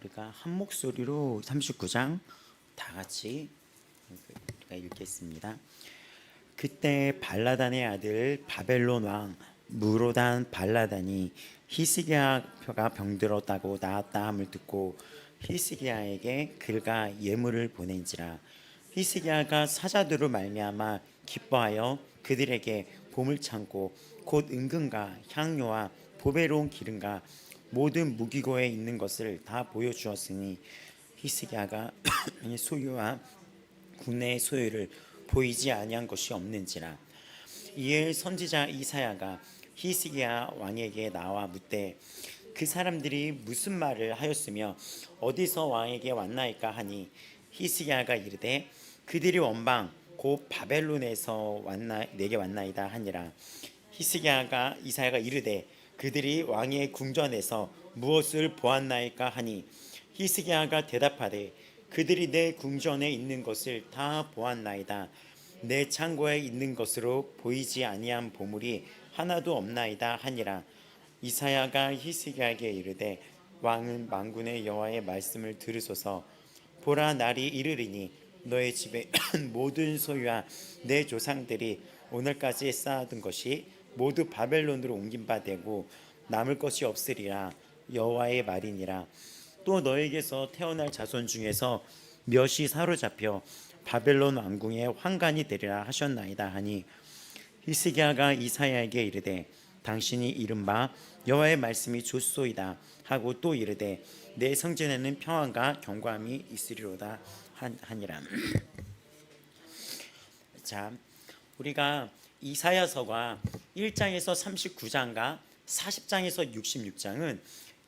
우리가 한 목소리로 39장 다 같이 우리가 읽겠습니다. 그때 발라단의 아들 바벨론 왕 무로단 발라단이 히스기야가 병들었다고 나았다 함을 듣고 히스기야에게 글과 예물을 보낸지라. 히스기야가 사자들로 말미암아 기뻐하여 그들에게 보물 창고 곧 은금과 향료와 보배로운 기름과 모든 무기고에 있는 것을 다 보여주었으니 히스기야가 소유와 국내의 소유를 보이지 아니한 것이 없는지라. 이에 선지자 이사야가 히스기야 왕에게 나와 묻되 그 사람들이 무슨 말을 하였으며 어디서 왕에게 왔나이까 하니 히스기야가 이르되 그들이 원방 곧 바벨론에서 내게 왔나이다 하니라. 히스기야가 이사야가 이르되 그들이 왕의 궁전에서 무엇을 보았나이까 하니 히스기야가 대답하되 그들이 내 궁전에 있는 것을 다 보았나이다. 내 창고에 있는 것으로 보이지 아니한 보물이 하나도 없나이다 하니라. 이사야가 히스기야에게 이르되 왕은 만군의 여호와의 말씀을 들으소서. 보라, 날이 이르리니 너의 집에 모든 소유와 내 조상들이 오늘까지 쌓아둔 것이 모두 바벨론으로 옮긴 바 되고 남을 것이 없으리라. 여호와의 말이니라. 또 너에게서 태어날 자손 중에서 몇이 사로잡혀 바벨론 왕궁의 환관이 되리라 하셨나이다 하니 히스기야가 이사야에게 이르되 당신이 이른 바 여호와의 말씀이 좋소이다 하고 또 이르되 내 성전에는 평안과 경고함이 있으리로다 하니라. 자, 우리가 이사야서가 1장에서 39장과 40장에서 66장은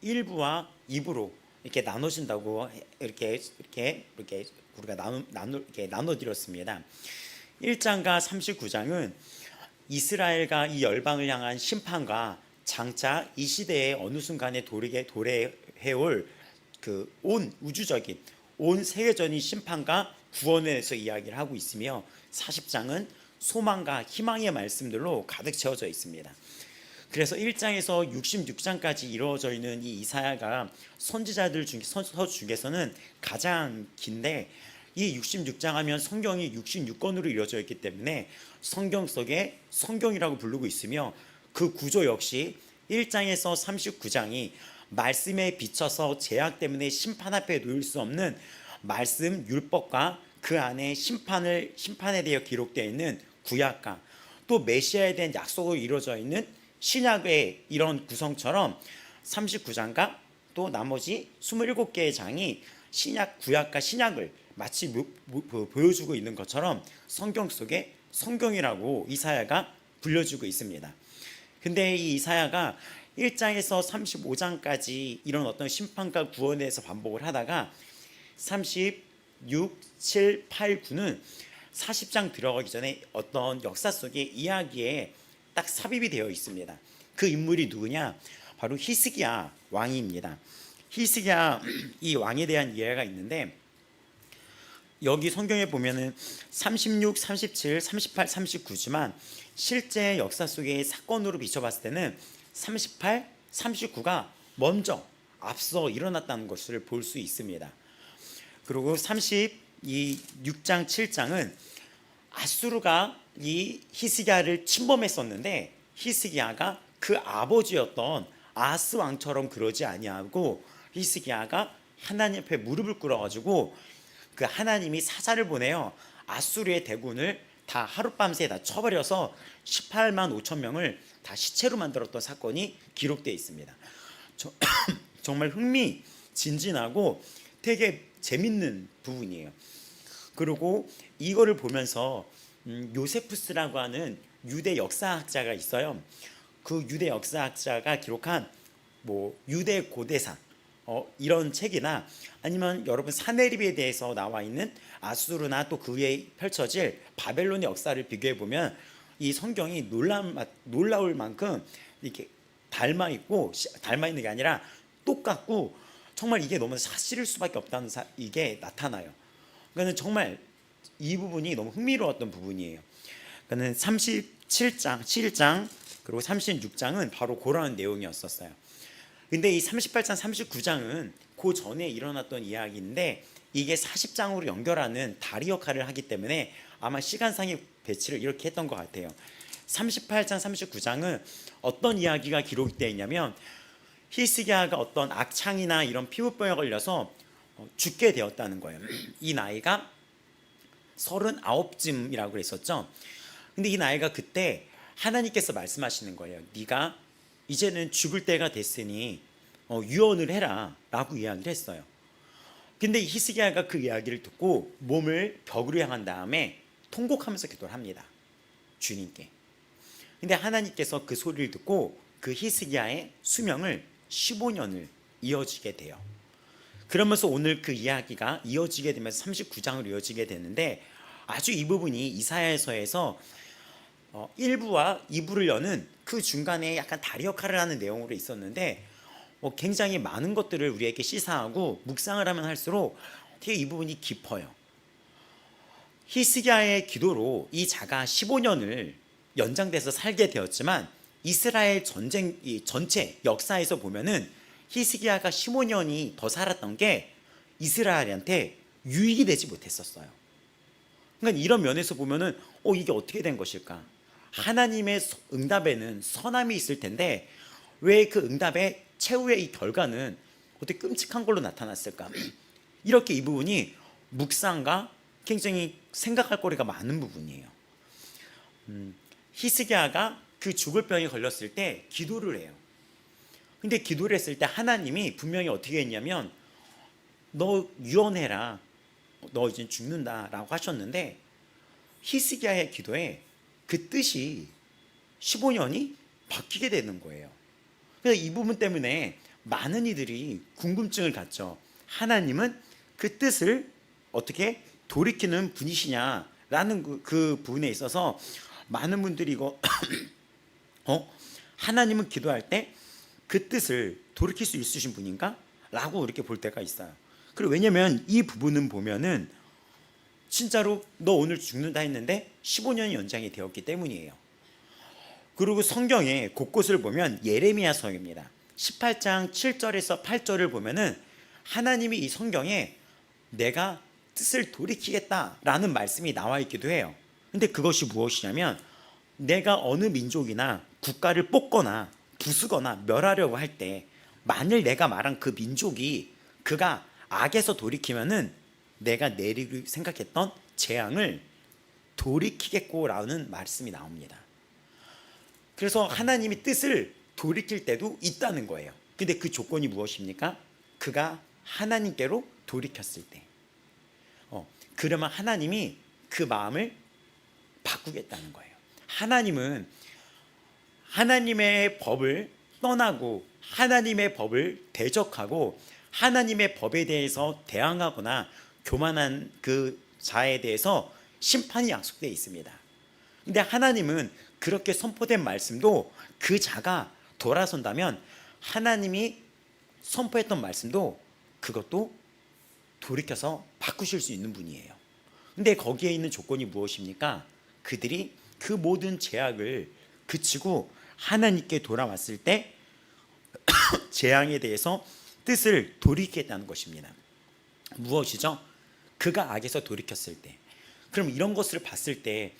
1부와 2부로 이렇게 나눠진다고 이렇게 우리가 나눠드렸습니다. 1장과 39장은 이스라엘과 이 열방을 향한 심판과 장차 이 시대에 어느 순간에 도래해올 그 온 우주적인 온 세계적인 심판과 구원에 대해서 이야기를 하고 있으며 40장은 소망과 희망의 말씀들로 가득 채워져 있습니다. 그래서 1장에서 66장까지 이루어져 있는 이 이사야가 선지자들 중에서는 가장 긴데 이 66장 하면 성경이 66권으로 이루어져 있기 때문에 성경 속에 성경이라고 부르고 있으며 그 구조 역시 1장에서 39장이 말씀에 비춰서 제약 때문에 심판 앞에 놓일 수 없는 말씀 율법과 그 안에 심판에 대해 기록되어 있는 구약과 또 메시아에 대한 약속으로 이루어져 있는 신약의 이런 구성처럼 39장과 또 나머지 27개의 장이 신약, 구약과 신약을 마치 보여주고 있는 것처럼 성경 속에 성경이라고 이사야가 불려주고 있습니다. 근데 이 이사야가 1장에서 35장까지 이런 어떤 심판과 구원에 대해서 반복을 하다가 36, 7, 8, 9는 40장 들어가기 전에 어떤 역사 속의 이야기에 딱 삽입이 되어 있습니다. 그 인물이 누구냐? 바로 히스기야 왕입니다. 히스기야 이 왕에 대한 이야기가 있는데 여기 성경에 보면은 36, 37, 38, 39지만 실제 역사 속의 사건으로 비춰봤을 때는 38, 39가 먼저 앞서 일어났다는 것을 볼 수 있습니다. 그리고 36장, 7장은 아수르가 이 히스기야를 침범했었는데 히스기야가 그 아버지였던 아하스 왕처럼 그러지 아니하고 히스기야가 하나님 앞에 무릎을 꿇어가지고 그 하나님이 사자를 보내요. 아수르의 대군을 다 하룻밤새 다 쳐버려서 18만 5천 명을 다 시체로 만들었던 사건이 기록되어 있습니다. 정말 흥미진진하고 되게 재밌는 부분이에요. 그리고 이거를 보면서 요세푸스라고 하는 유대 역사학자가 있어요. 그 유대 역사학자가 기록한 유대 고대사 이런 책이나 아니면 여러분 사내립에 대해서 나와 있는 아수르나 또 그 위에 펼쳐질 바벨론의 역사를 비교해 보면 이 성경이 놀라울 만큼 이렇게 닮아 있는 게 아니라 똑같고 정말 이게 너무 사실일 수밖에 없다는 이게 나타나요. 그러니까 정말 이 부분이 너무 흥미로웠던 부분이에요. 그러니까 37장, 7장 그리고 36장은 바로 그런 내용이었었어요. 근데 이 38장 39장은 그 전에 일어났던 이야기인데 이게 40장으로 연결하는 다리 역할을 하기 때문에 아마 시간상의 배치를 이렇게 했던 것 같아요. 38장 39장은 어떤 이야기가 기록되어 있냐면 히스기야가 어떤 악창이나 이런 피부병에 걸려서 죽게 되었다는 거예요. 이 나이가 39쯤이라고 그랬었죠. 근데 이 나이가 그때 하나님께서 말씀하시는 거예요. 네가 이제는 죽을 때가 됐으니 유언을 해라 라고 이야기를 했어요. 근데 히스기야가 그 이야기를 듣고 몸을 벽으로 향한 다음에 통곡하면서 기도를 합니다. 주님께. 근데 하나님께서 그 소리를 듣고 그 히스기야의 수명을 15년을 이어지게 돼요. 그러면서 오늘 그 이야기가 이어지게 되면서 39장으로 이어지게 되는데 아주 이 부분이 이사야서에서 1부와 2부를 여는 그 중간에 약간 다리 역할을 하는 내용으로 있었는데 굉장히 많은 것들을 우리에게 시사하고 묵상을 하면 할수록 되게 이 부분이 깊어요. 히스기야의 기도로 이 자가 15년을 연장돼서 살게 되었지만 이스라엘 전쟁 전체 역사에서 보면은 히스기야가 15년이 더 살았던 게 이스라엘한테 유익이 되지 못했었어요. 그러니까 이런 면에서 보면은 이게 어떻게 된 것일까? 하나님의 응답에는 선함이 있을 텐데 왜 그 응답의 최후의 이 결과는 어떻게 끔찍한 걸로 나타났을까? 이렇게 이 부분이 묵상과 굉장히 생각할 거리가 많은 부분이에요. 히스기야가 그 죽을 병에 걸렸을 때 기도를 해요. 근데 기도를 했을 때 하나님이 분명히 어떻게 했냐면 너 유언해라, 너 이제 죽는다라고 하셨는데 히스기야의 기도에 그 뜻이 15년이 바뀌게 되는 거예요. 그래서 이 부분 때문에 많은 이들이 궁금증을 갖죠. 하나님은 그 뜻을 어떻게 돌이키는 분이시냐라는 그 부분에 있어서 많은 분들이 이거 하나님은 기도할 때 그 뜻을 돌이킬 수 있으신 분인가? 라고 이렇게 볼 때가 있어요. 그리고 왜냐면 이 부분은 보면은 진짜로 너 오늘 죽는다 했는데 15년이 연장이 되었기 때문이에요. 그리고 성경에 곳곳을 보면 예레미야서입니다. 18장 7절에서 8절을 보면은 하나님이 이 성경에 내가 뜻을 돌이키겠다라는 말씀이 나와 있기도 해요. 근데 그것이 무엇이냐면 내가 어느 민족이나 국가를 뽑거나 부수거나 멸하려고 할 때 만일 내가 말한 그 민족이 그가 악에서 돌이키면은 내가 내리기 생각했던 재앙을 돌이키겠고라는 말씀이 나옵니다. 그래서 하나님이 뜻을 돌이킬 때도 있다는 거예요. 근데 그 조건이 무엇입니까? 그가 하나님께로 돌이켰을 때. 그러면 하나님이 그 마음을 바꾸겠다는 거예요. 하나님은 하나님의 법을 떠나고 하나님의 법을 대적하고 하나님의 법에 대해서 대항하거나 교만한 그 자에 대해서 심판이 약속되어 있습니다. 근데 하나님은 그렇게 선포된 말씀도 그 자가 돌아선다면 하나님이 선포했던 말씀도 그것도 돌이켜서 바꾸실 수 있는 분이에요. 근데 거기에 있는 조건이 무엇입니까? 그들이 그 모든 제약을 그치고 하나님께 돌아왔을 때 재앙에 대해서 뜻을 돌이키겠다는 것입니다. 무엇이죠? 그가 악에서 돌이켰을 때. 그럼 이런 것을 봤을 때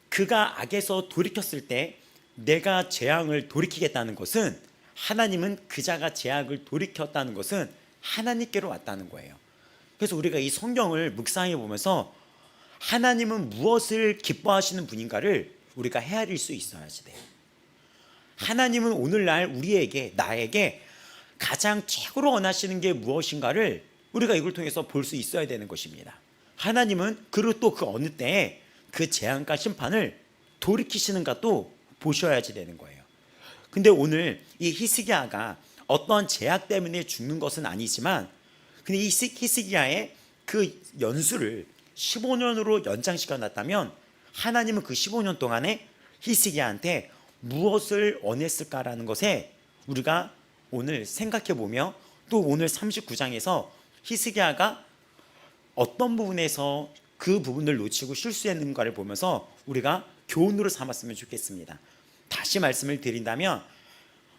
그가 악에서 돌이켰을 때 내가 재앙을 돌이키겠다는 것은 하나님은 그 자가 죄악을 돌이켰다는 것은 하나님께로 왔다는 거예요. 그래서 우리가 이 성경을 묵상해 보면서 하나님은 무엇을 기뻐하시는 분인가를 우리가 헤아릴 수 있어야지 돼요. 하나님은 오늘날 우리에게 나에게 가장 최고로 원하시는 게 무엇인가를 우리가 이걸 통해서 볼 수 있어야 되는 것입니다. 하나님은 그리고 또 그 어느 때에 그 재앙과 심판을 돌이키시는가 또 보셔야지 되는 거예요. 근데 오늘 이 히스기야가 어떤 제약 때문에 죽는 것은 아니지만 근데 이 히스기야의 그 연수를 15년으로 연장시켜 놨다면 하나님은 그 15년 동안에 히스기야한테 무엇을 원했을까라는 것에 우리가 오늘 생각해 보며 또 오늘 39장에서 히스기야가 어떤 부분에서 그 부분을 놓치고 실수했는가를 보면서 우리가 교훈으로 삼았으면 좋겠습니다. 다시 말씀을 드린다면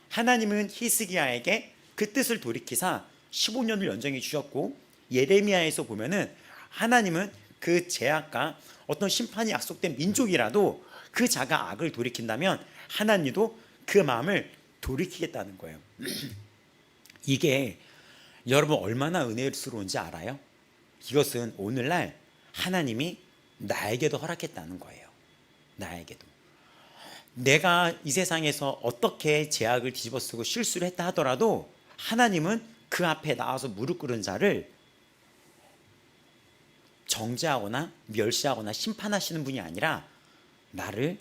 하나님은 히스기야에게 그 뜻을 돌이키사 15년을 연장해 주셨고, 예레미야에서 보면은 하나님은 그 죄악과 어떤 심판이 약속된 민족이라도 그 자가 악을 돌이킨다면 하나님도 그 마음을 돌이키겠다는 거예요. 이게 여러분 얼마나 은혜스러운지 알아요? 이것은 오늘날 하나님이 나에게도 허락했다는 거예요. 나에게도. 내가 이 세상에서 어떻게 죄악을 뒤집어쓰고 실수를 했다 하더라도 하나님은 그 앞에 나와서 무릎 꿇은 자를 정죄하거나 멸시하거나 심판하시는 분이 아니라 나를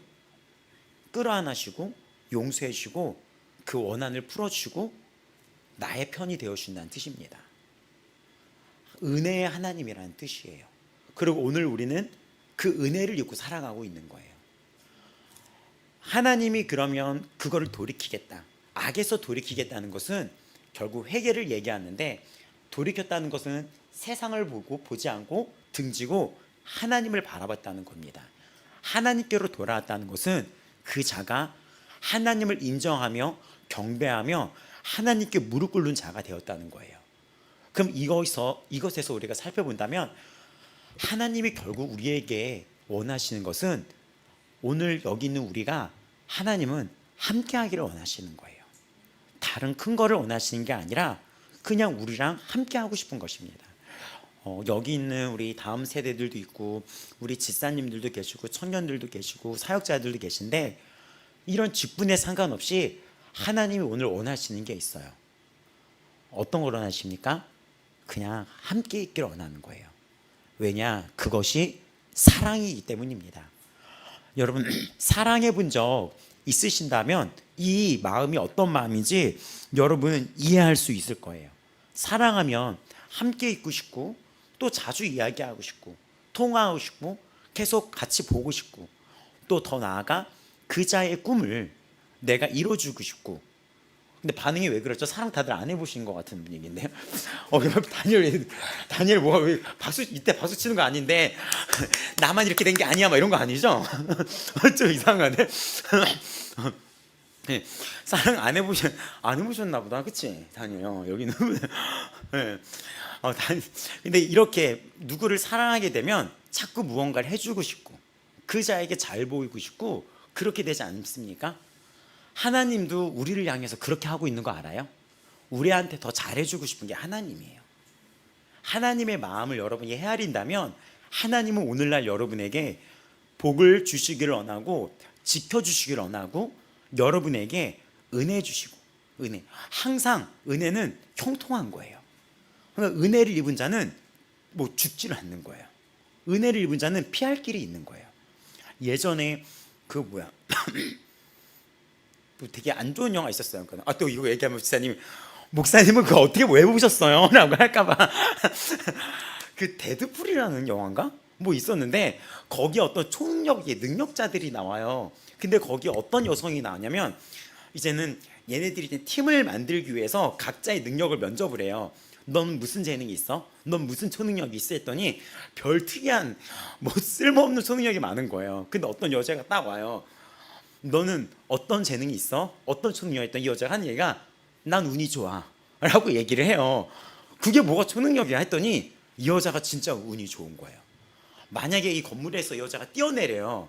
끌어안으시고 용서해 주시고 그 원한을 풀어주시고 나의 편이 되어주신다는 뜻입니다. 은혜의 하나님이라는 뜻이에요. 그리고 오늘 우리는 그 은혜를 입고 살아가고 있는 거예요. 하나님이 그러면 그거를 돌이키겠다, 악에서 돌이키겠다는 것은 결국 회개를 얘기하는데, 돌이켰다는 것은 세상을 보지 않고 등지고 하나님을 바라봤다는 겁니다. 하나님께로 돌아왔다는 것은 그 자가 하나님을 인정하며 경배하며 하나님께 무릎 꿇는 자가 되었다는 거예요. 그럼 이것에서 우리가 살펴본다면 하나님이 결국 우리에게 원하시는 것은, 오늘 여기 있는 우리가 하나님은 함께 하기를 원하시는 거예요. 다른 큰 거를 원하시는 게 아니라 그냥 우리랑 함께 하고 싶은 것입니다. 여기 있는 우리 다음 세대들도 있고 우리 집사님들도 계시고 청년들도 계시고 사역자들도 계신데, 이런 직분에 상관없이 하나님이 오늘 원하시는 게 있어요. 어떤 걸 원하십니까? 그냥 함께 있기를 원하는 거예요. 왜냐? 그것이 사랑이기 때문입니다. 여러분, 사랑해 본 적 있으신다면 이 마음이 어떤 마음인지 여러분 이해할 수 있을 거예요. 사랑하면 함께 있고 싶고, 또 자주 이야기하고 싶고, 통화하고 싶고, 계속 같이 보고 싶고, 또 더 나아가 그 자의 꿈을 내가 이뤄주고 싶고. 근데 반응이 왜 그렇죠? 사랑 다들 안 해보신 것 같은 분위기인데요. 다니엘 뭐가 왜 이때 박수 치는 거 아닌데 나만 이렇게 된 게 아니야, 막 이런 거 아니죠? 좀 이상하네. 네, 사랑 안 해보셨나 보다, 그치? 다니엘 여기는. 네. 근데 이렇게 누구를 사랑하게 되면 자꾸 무언가를 해주고 싶고 그 자에게 잘 보이고 싶고 그렇게 되지 않습니까? 하나님도 우리를 향해서 그렇게 하고 있는 거 알아요? 우리한테 더 잘해주고 싶은 게 하나님이에요. 하나님의 마음을 여러분이 헤아린다면 하나님은 오늘날 여러분에게 복을 주시기를 원하고 지켜주시기를 원하고 여러분에게 은혜 주시고, 은혜, 항상 은혜는 형통한 거예요. 그러니까 은혜를 입은 자는 뭐 죽지를 않는 거예요. 은혜를 입은 자는 피할 길이 있는 거예요. 예전에 되게 안 좋은 영화 있었어요. 또 이거 얘기하면 목사님은 그거 어떻게 왜 보셨어요? 라고 할까봐. 그 데드풀이라는 영화인가? 뭐 있었는데 거기 어떤 초능력이 능력자들이 나와요. 근데 거기 어떤 여성이 나왔냐면, 이제는 얘네들이 이제 팀을 만들기 위해서 각자의 능력을 면접을 해요. 넌 무슨 재능이 있어? 넌 무슨 초능력이 있어? 했더니 별 특이한 뭐 쓸모없는 초능력이 많은 거예요. 근데 어떤 여자가 딱 와요. 너는 어떤 재능이 있어? 어떤 초능력이 있던 이 여자가 한 얘기가, 난 운이 좋아 라고 얘기를 해요. 그게 뭐가 초능력이야 했더니 이 여자가 진짜 운이 좋은 거예요. 만약에 이 건물에서 이 여자가 뛰어내려요.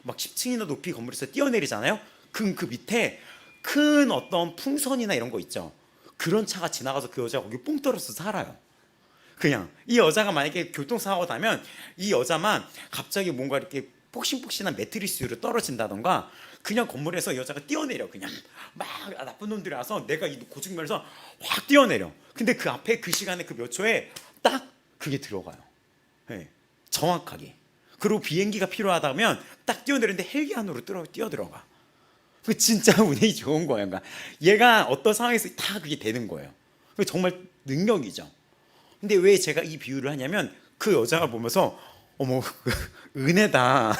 막 10층이나 높이 건물에서 뛰어내리잖아요. 그럼 그 밑에 큰 어떤 풍선이나 이런 거 있죠. 그런 차가 지나가서 그 여자가 거기 뽕 떨어져서 살아요. 그냥 이 여자가 만약에 교통사고가 나면 이 여자만 갑자기 뭔가 이렇게 폭신폭신한 매트리스 위로 떨어진다던가, 그냥 건물에서 이 여자가 뛰어내려. 그냥 막 나쁜 놈들이 와서 내가 이 고중면에서 확 뛰어내려. 근데 그 앞에 그 시간에 그 몇 초에 딱 그게 들어가요. 네, 정확하게. 그리고 비행기가 필요하다면 딱 뛰어내리는데 헬기 안으로 뛰어들어가. 그 진짜 운이 좋은 거예요. 그러니까 얘가 어떤 상황에서 다 그게 되는 거예요. 정말 능력이죠. 근데 왜 제가 이 비유를 하냐면, 그 여자가 보면서 어머 은혜다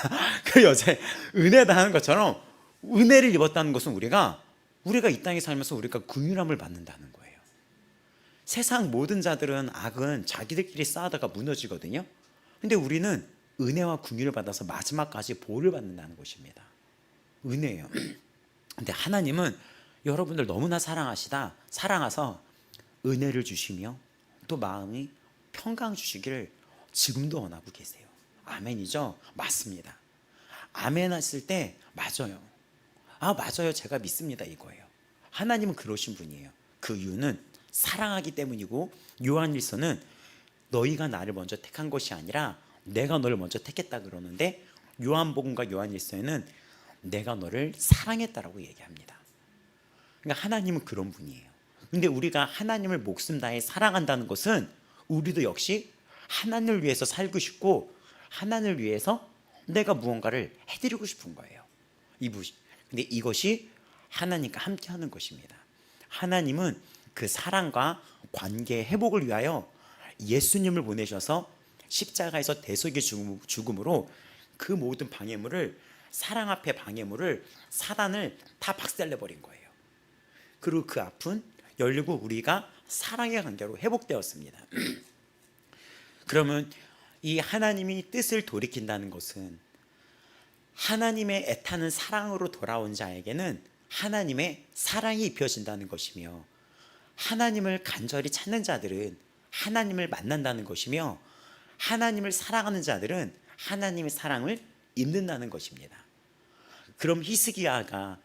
그 여자의 은혜다 하는 것처럼, 은혜를 입었다는 것은 우리가 이 땅에 살면서 우리가 긍휼함을 받는다는 거예요. 세상 모든 자들은 악은 자기들끼리 싸우다가 무너지거든요. 근데 우리는 은혜와 긍휼을 받아서 마지막까지 보호를 받는다는 것입니다. 은혜예요. 근데 하나님은 여러분들 너무나 사랑하셔서 은혜를 주시며 또 마음이 평강 주시기를 지금도 원하고 계세요. 아멘이죠? 맞습니다. 아멘 했을 때 맞아요. 맞아요. 제가 믿습니다. 이거예요. 하나님은 그러신 분이에요. 그 이유는 사랑하기 때문이고, 요한일서는 너희가 나를 먼저 택한 것이 아니라 내가 너를 먼저 택했다 그러는데, 요한복음과 요한일서에는 내가 너를 사랑했다라고 얘기합니다. 그러니까 하나님은 그런 분이에요. 근데 우리가 하나님을 목숨 다해 사랑한다는 것은 우리도 역시 하나님을 위해서 살고 싶고 하나님을 위해서 내가 무언가를 해드리고 싶은 거예요. 근데 이것이 하나님과 함께하는 것입니다. 하나님은 그 사랑과 관계 회복을 위하여 예수님을 보내셔서 십자가에서 대속의 죽음으로 그 모든 방해물을, 사랑 앞에 방해물을, 사단을 다 박살내버린 거예요. 그리고 그 앞은 열리고 우리가 사랑의 관계로 회복되었습니다. 그러면 이 하나님이 뜻을 돌이킨다는 것은 하나님의 애타는 사랑으로 돌아온 자에게는 하나님의 사랑이 입혀진다는 것이며, 하나님을 간절히 찾는 자들은 하나님을 만난다는 것이며, 하나님을 사랑하는 자들은 하나님의 사랑을 입는다는 것입니다. 그럼 히스기야가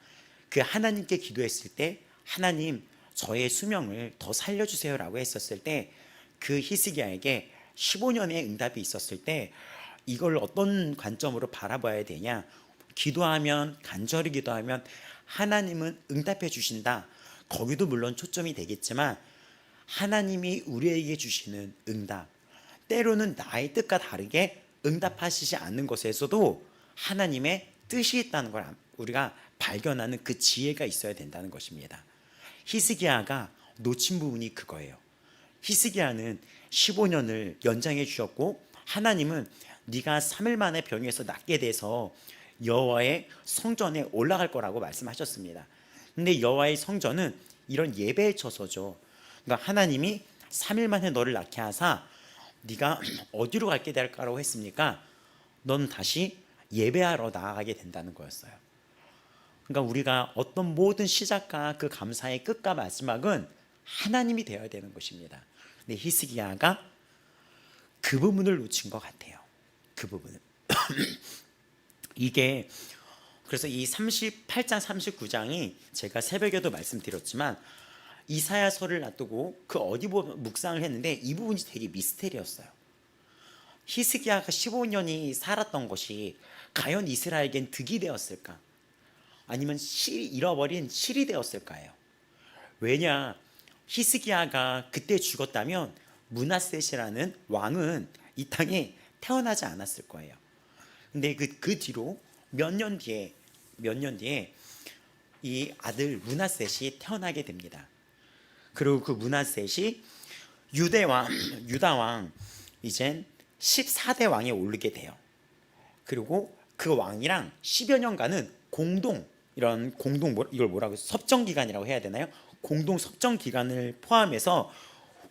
그 하나님께 기도했을 때, 하나님 저의 수명을 더 살려주세요 라고 했었을 때, 그 히스기야에게 15년의 응답이 있었을 때 이걸 어떤 관점으로 바라봐야 되냐, 기도하면, 간절히 기도하면 하나님은 응답해 주신다, 거기도 물론 초점이 되겠지만 하나님이 우리에게 주시는 응답, 때로는 나의 뜻과 다르게 응답하시지 않는 것에서도 하나님의 뜻이 있다는 걸 우리가 발견하는 그 지혜가 있어야 된다는 것입니다. 히스기야가 놓친 부분이 그거예요. 히스기야는 15년을 연장해 주셨고, 하나님은 네가 3일 만에 병에서 낫게 돼서 여호와의 성전에 올라갈 거라고 말씀하셨습니다. 근데 여호와의 성전은 이런 예배의 처소죠. 그러니까 하나님이 3일 만에 너를 낫게 하사 네가 어디로 갈게 될까라고 했습니까? 넌 다시 예배하러 나아가게 된다는 거였어요. 그러니까 우리가 어떤 모든 시작과 그 감사의 끝과 마지막은 하나님이 되어야 되는 것입니다. 근데 히스기야가 그 부분을 놓친 것 같아요. 그 부분을. 이게 그래서 이 38장 39장이 제가 새벽에도 말씀드렸지만 이사야서를 놔두고 그 어디 묵상을 했는데 이 부분이 되게 미스테리였어요. 히스기야가 15년이 살았던 것이 과연 이스라엘에겐 득이 되었을까? 아니면 잃어버린 실이 되었을까요? 왜냐, 히스기야가 그때 죽었다면 므낫셋이라는 왕은 이 땅에 태어나지 않았을 거예요. 근데 그 뒤로 몇 년 뒤에 이 아들 므낫셋이 태어나게 됩니다. 그리고 그 므낫셋이 유다 왕 이젠 14대 왕에 오르게 돼요. 그리고 그 왕이랑 10여 년간은 이걸 뭐라고 섭정 기간이라고 해야 되나요? 공동 섭정 기간을 포함해서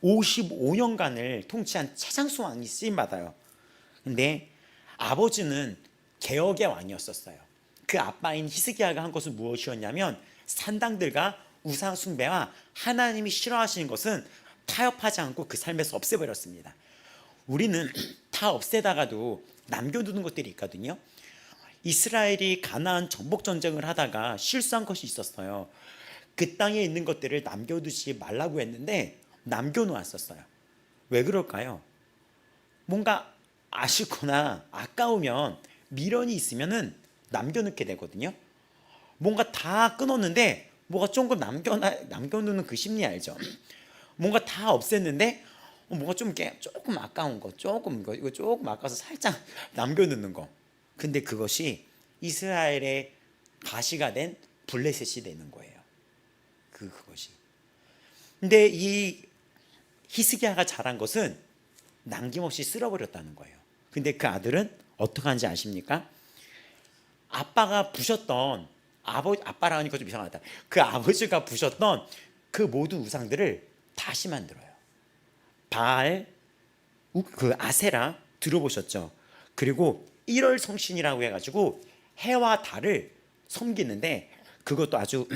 55년간을 통치한 최장수 왕이 쓰임 받아요. 근데 아버지는 개혁의 왕이었었어요. 그 아빠인 히스기야가 한 것은 무엇이었냐면 산당들과 우상 숭배와 하나님이 싫어하시는 것은 타협하지 않고 그 삶에서 없애버렸습니다. 우리는 다 없애다가도 남겨두는 것들이 있거든요. 이스라엘이 가나안 정복 전쟁을 하다가 실수한 것이 있었어요. 그 땅에 있는 것들을 남겨두지 말라고 했는데 남겨놓았었어요. 왜 그럴까요? 뭔가 아쉽거나 아까우면 미련이 있으면은 남겨놓게 되거든요. 뭔가 다 끊었는데 뭐가 조금 남겨놓는 그 심리 알죠? 뭔가 다 없앴는데 뭐가 조금 아까운 거, 이거 조금 아까워서 살짝 남겨놓는 거. 근데 그것이 이스라엘의 가시가 된 블레셋이 되는 거예요. 그것이. 근데 이 히스기야가 잘한 것은 남김없이 쓸어버렸다는 거예요. 근데 그 아들은 어떻게 하는지 아십니까? 아빠가 부셨던 아빠라 하니까 좀 이상하다. 그 아버지가 부셨던 그 모든 우상들을 다시 만들어요. 바알, 그 아세라 들어보셨죠? 그리고 1월 성신이라고 해가지고 해와 달을 섬기는데 그것도 아주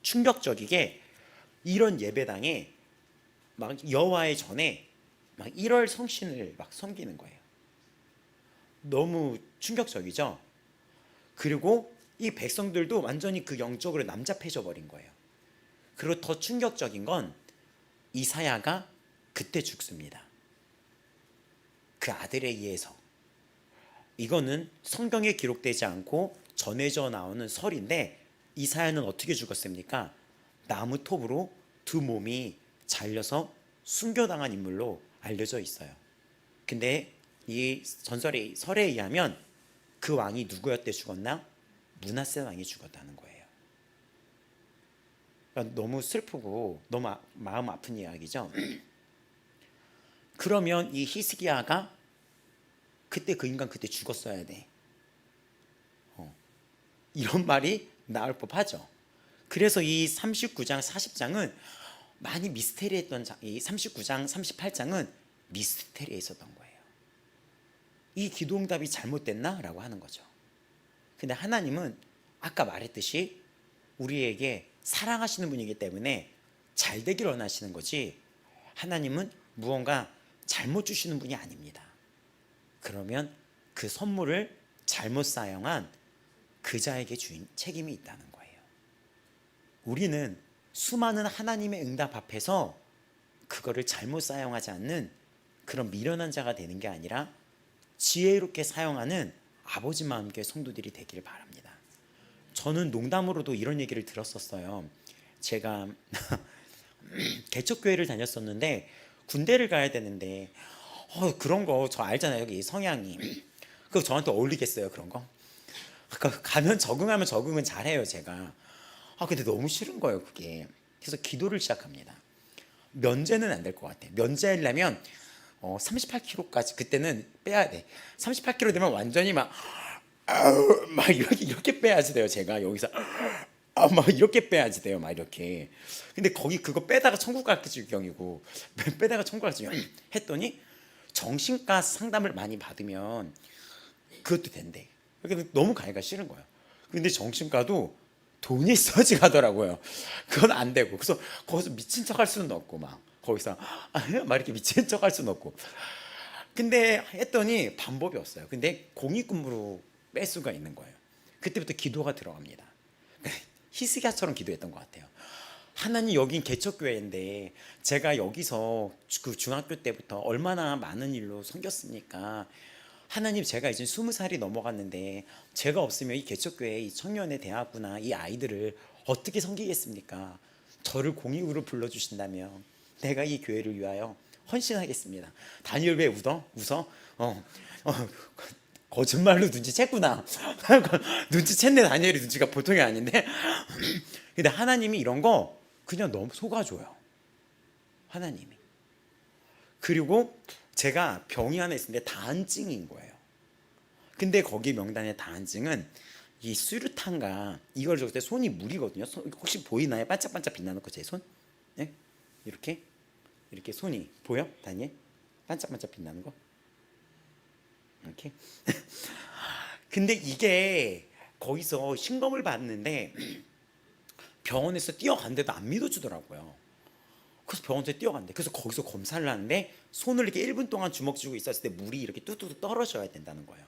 충격적이게 이런 예배당에 막 여호와의 전에 막 1월 성신을 막 섬기는 거예요. 너무 충격적이죠. 그리고 이 백성들도 완전히 그 영적으로 남잡해져 버린 거예요. 그리고 더 충격적인 건 이사야가 그때 죽습니다. 그 아들에 의해서. 이거는 성경에 기록되지 않고 전해져 나오는 설인데 이사야는 어떻게 죽었습니까? 나무 톱으로 두 몸이 잘려서 순교당한 인물로 알려져 있어요. 근데 이 전설의 설에 의하면 그 왕이 누구였대 죽었나? 므낫세 왕이 죽었다는 거예요. 그러니까 너무 슬프고 너무 마음 아픈 이야기죠. 그러면 이 히스기야가 그때 그 인간 그때 죽었어야 돼. 이런 말이 나올 법하죠. 그래서 이 39장 40장은 많이 미스테리했던 이 39장 38장은 미스테리에 있었던 거예요. 이 기도응답이 잘못됐나? 라고 하는 거죠. 근데 하나님은 아까 말했듯이 우리에게 사랑하시는 분이기 때문에 잘 되기를 원하시는 거지, 하나님은 무언가 잘못 주시는 분이 아닙니다. 그러면 그 선물을 잘못 사용한 그 자에게 책임이 있다는 거예요. 우리는 수많은 하나님의 응답 앞에서 그거를 잘못 사용하지 않는 그런 미련한 자가 되는 게 아니라 지혜롭게 사용하는 아버지 마음교회 성도들이 되기를 바랍니다. 저는 농담으로도 이런 얘기를 들었었어요. 제가 개척교회를 다녔었는데 군대를 가야 되는데 그런 거 저 알잖아요. 여기 성향이 그거 저한테 어울리겠어요, 그런 거? 가면 적응하면 적응은 잘해요, 제가. 근데 너무 싫은 거예요, 그게. 그래서 기도를 시작합니다. 면제는 안 될 것 같아. 면제하려면 38kg까지 그때는 빼야 돼. 38kg 되면 완전히 막 이렇게 빼야지 돼요. 제가 여기서 막 이렇게 빼야지 돼요. 막 이렇게. 근데 거기 그거 빼다가 천국 갈 지경이고 빼다가 천국 갈 지경 했더니 정신과 상담을 많이 받으면 그것도 된대. 그러니까 너무 가기가 싫은 거예요. 근데 정신과도 돈이 있어야지 가더라고요. 그건 안 되고. 그래서 거기서 미친 척 할 수는 없고 막 거기서 막 이렇게 미친 척 할 수는 없고. 근데 했더니 방법이 없어요. 근데 공익근무로 뺄 수가 있는 거예요. 그때부터 기도가 들어갑니다. 히스기야처럼 기도했던 것 같아요. 하나님, 여긴 개척교회인데 제가 여기서 그 중학교 때부터 얼마나 많은 일로 섬겼습니까? 하나님, 제가 이제 20살이 넘어갔는데 제가 없으면 이 개척교회 이 청년의 대학구나 이 아이들을 어떻게 섬기겠습니까? 저를 공익으로 불러주신다면 내가 이 교회를 위하여 헌신하겠습니다. 다니엘 왜 웃어? 거짓말로 눈치챘구나. 눈치챘네. 다니엘이 눈치가 보통이 아닌데. 근데 하나님이 이런 거 그냥 너무 속아줘요, 하나님이. 그리고 제가 병이 하나 있었는데 다한증인 거예요. 근데 거기 명단에 다한증은 이 수류탄과 이걸 줬을 때 손이 물이거든요. 혹시 보이나요? 반짝반짝 빛나는 거 제 손? 네? 이렇게 손이 보여? 다니엘? 반짝반짝 빛나는 거? 이렇게. 근데 이게 거기서 신검을 받는데 병원에서 뛰어간데도 안 믿어주더라고요. 그래서 병원에 뛰어간대. 그래서 거기서 검사를 하는데 손을 이렇게 1분 동안 주먹 쥐고 있었을 때 물이 이렇게 뚜뚜 떨어져야 된다는 거예요.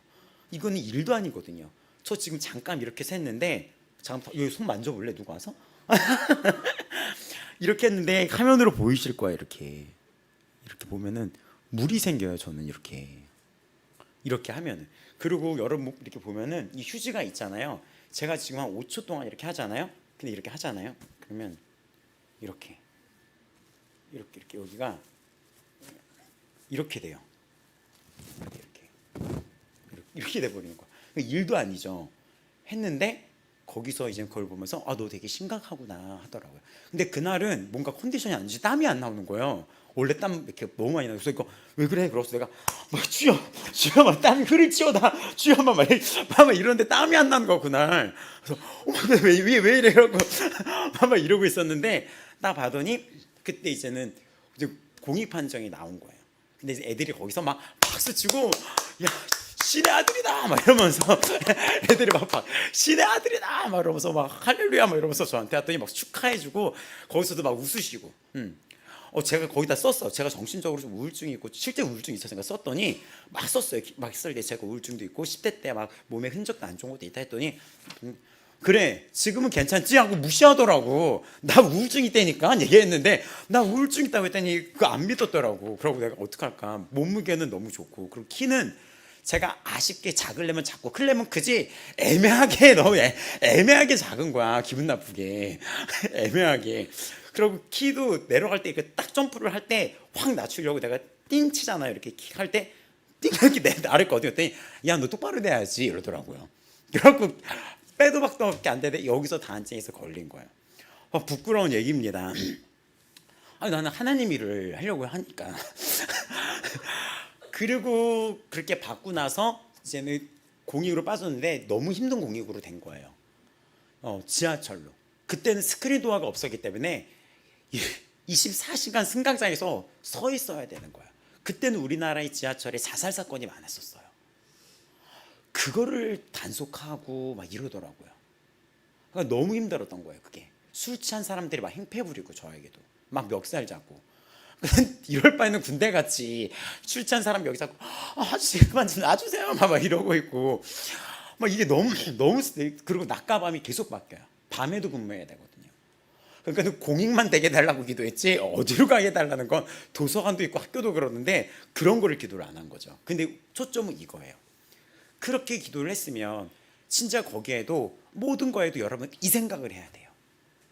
이거는 일도 아니거든요. 저 지금 잠깐 이렇게 샜는데, 잠깐 여기 손 만져볼래? 누가 와서? 이렇게 했는데 화면으로 보이실 거예요. 이렇게 보면은 물이 생겨요. 저는 이렇게 하면은. 그리고 여러분 이렇게 보면은 이 휴지가 있잖아요. 제가 지금 한 5초 동안 이렇게 하잖아요. 근데 이렇게 하잖아요. 그러면 이렇게 여기가 이렇게 돼요. 이렇게 돼버리는 거야. 일도 아니죠. 했는데 거기서 이제 그걸 보면서 너 되게 심각하구나 하더라고요. 근데 그날은 뭔가 컨디션이 안 좋지, 땀이 안 나오는 거예요. 원래 땀 이렇게 너무 많이 나서 이거 왜 그래? 그래서 내가 막 주여 막 땀이 흐를 찌어다 주여 막 이러는데 땀이 안 나는 거 그날. 그래서 왜 이래? 이러고 막 이러고 있었는데 딱 봐더니 그때 이제는 이제 공익 판정이 나온 거예요. 근데 이제 애들이 거기서 막 박수 치고 야 신의 아들이다 막 이러면서 애들이 막 신의 아들이다 막 이러면서 막 할렐루야 막 이러면서 저한테 왔더니 막 축하해주고 거기서도 막 웃으시고. 제가 거기다 썼어. 제가 정신적으로 좀 우울증이 있고 실제 우울증이 있어서 썼더니 막 썼어요. 막 쓸 때 제가 우울증도 있고 10대 때 막 몸에 흔적도 안 좋은 것도 있다 했더니 그래 지금은 괜찮지 하고 무시하더라고. 나 우울증 있다니까 얘기했는데 나 우울증 있다고 했더니 그거 안 믿었더라고. 그러고 내가 어떡할까. 몸무게는 너무 좋고 그리고 키는 제가 아쉽게 작으려면 작고 크려면 크지 애매하게 너무 애매하게 작은 거야. 기분 나쁘게 애매하게. 그리고 키도 내려갈 때 이렇게 딱 점프를 할 때 확 낮추려고 내가 띵 치잖아요. 이렇게 킥 할 때 띵 이렇게 나를 거두었더니 야 너 똑바로 돼야지 이러더라고요. 그래갖고 빼도 박도 안 되는데 여기서 단증에서 걸린 거예요. 부끄러운 얘기입니다. 나는 하나님 일을 하려고 하니까. 그리고 그렇게 받고 나서 이제는 공익으로 빠졌는데 너무 힘든 공익으로 된 거예요. 지하철로. 그때는 스크린 도어가 없었기 때문에 24시간 승강장에서 서 있어야 되는 거야. 그때는 우리나라의 지하철에 자살 사건이 많았었어요. 그거를 단속하고 막 이러더라고요. 그러니까 너무 힘들었던 거예요. 그게 술 취한 사람들이 막 행패 부리고 저에게도 막 멱살 잡고 이럴 바에는 군대 같이 술 취한 사람 여기 잡고 아저씨 그만 좀 놔주세요 막 이러고 있고 막 이게 너무 그리고 낮과 밤이 계속 바뀌어요. 밤에도 근무해야 되거든요. 그러니까 공익만 되게 달라고 기도했지 어디로 가게 달라는 건 도서관도 있고 학교도 그러는데 그런 거를 기도를 안 한 거죠. 근데 초점은 이거예요. 그렇게 기도를 했으면 진짜 거기에도 모든 거에도 여러분 이 생각을 해야 돼요.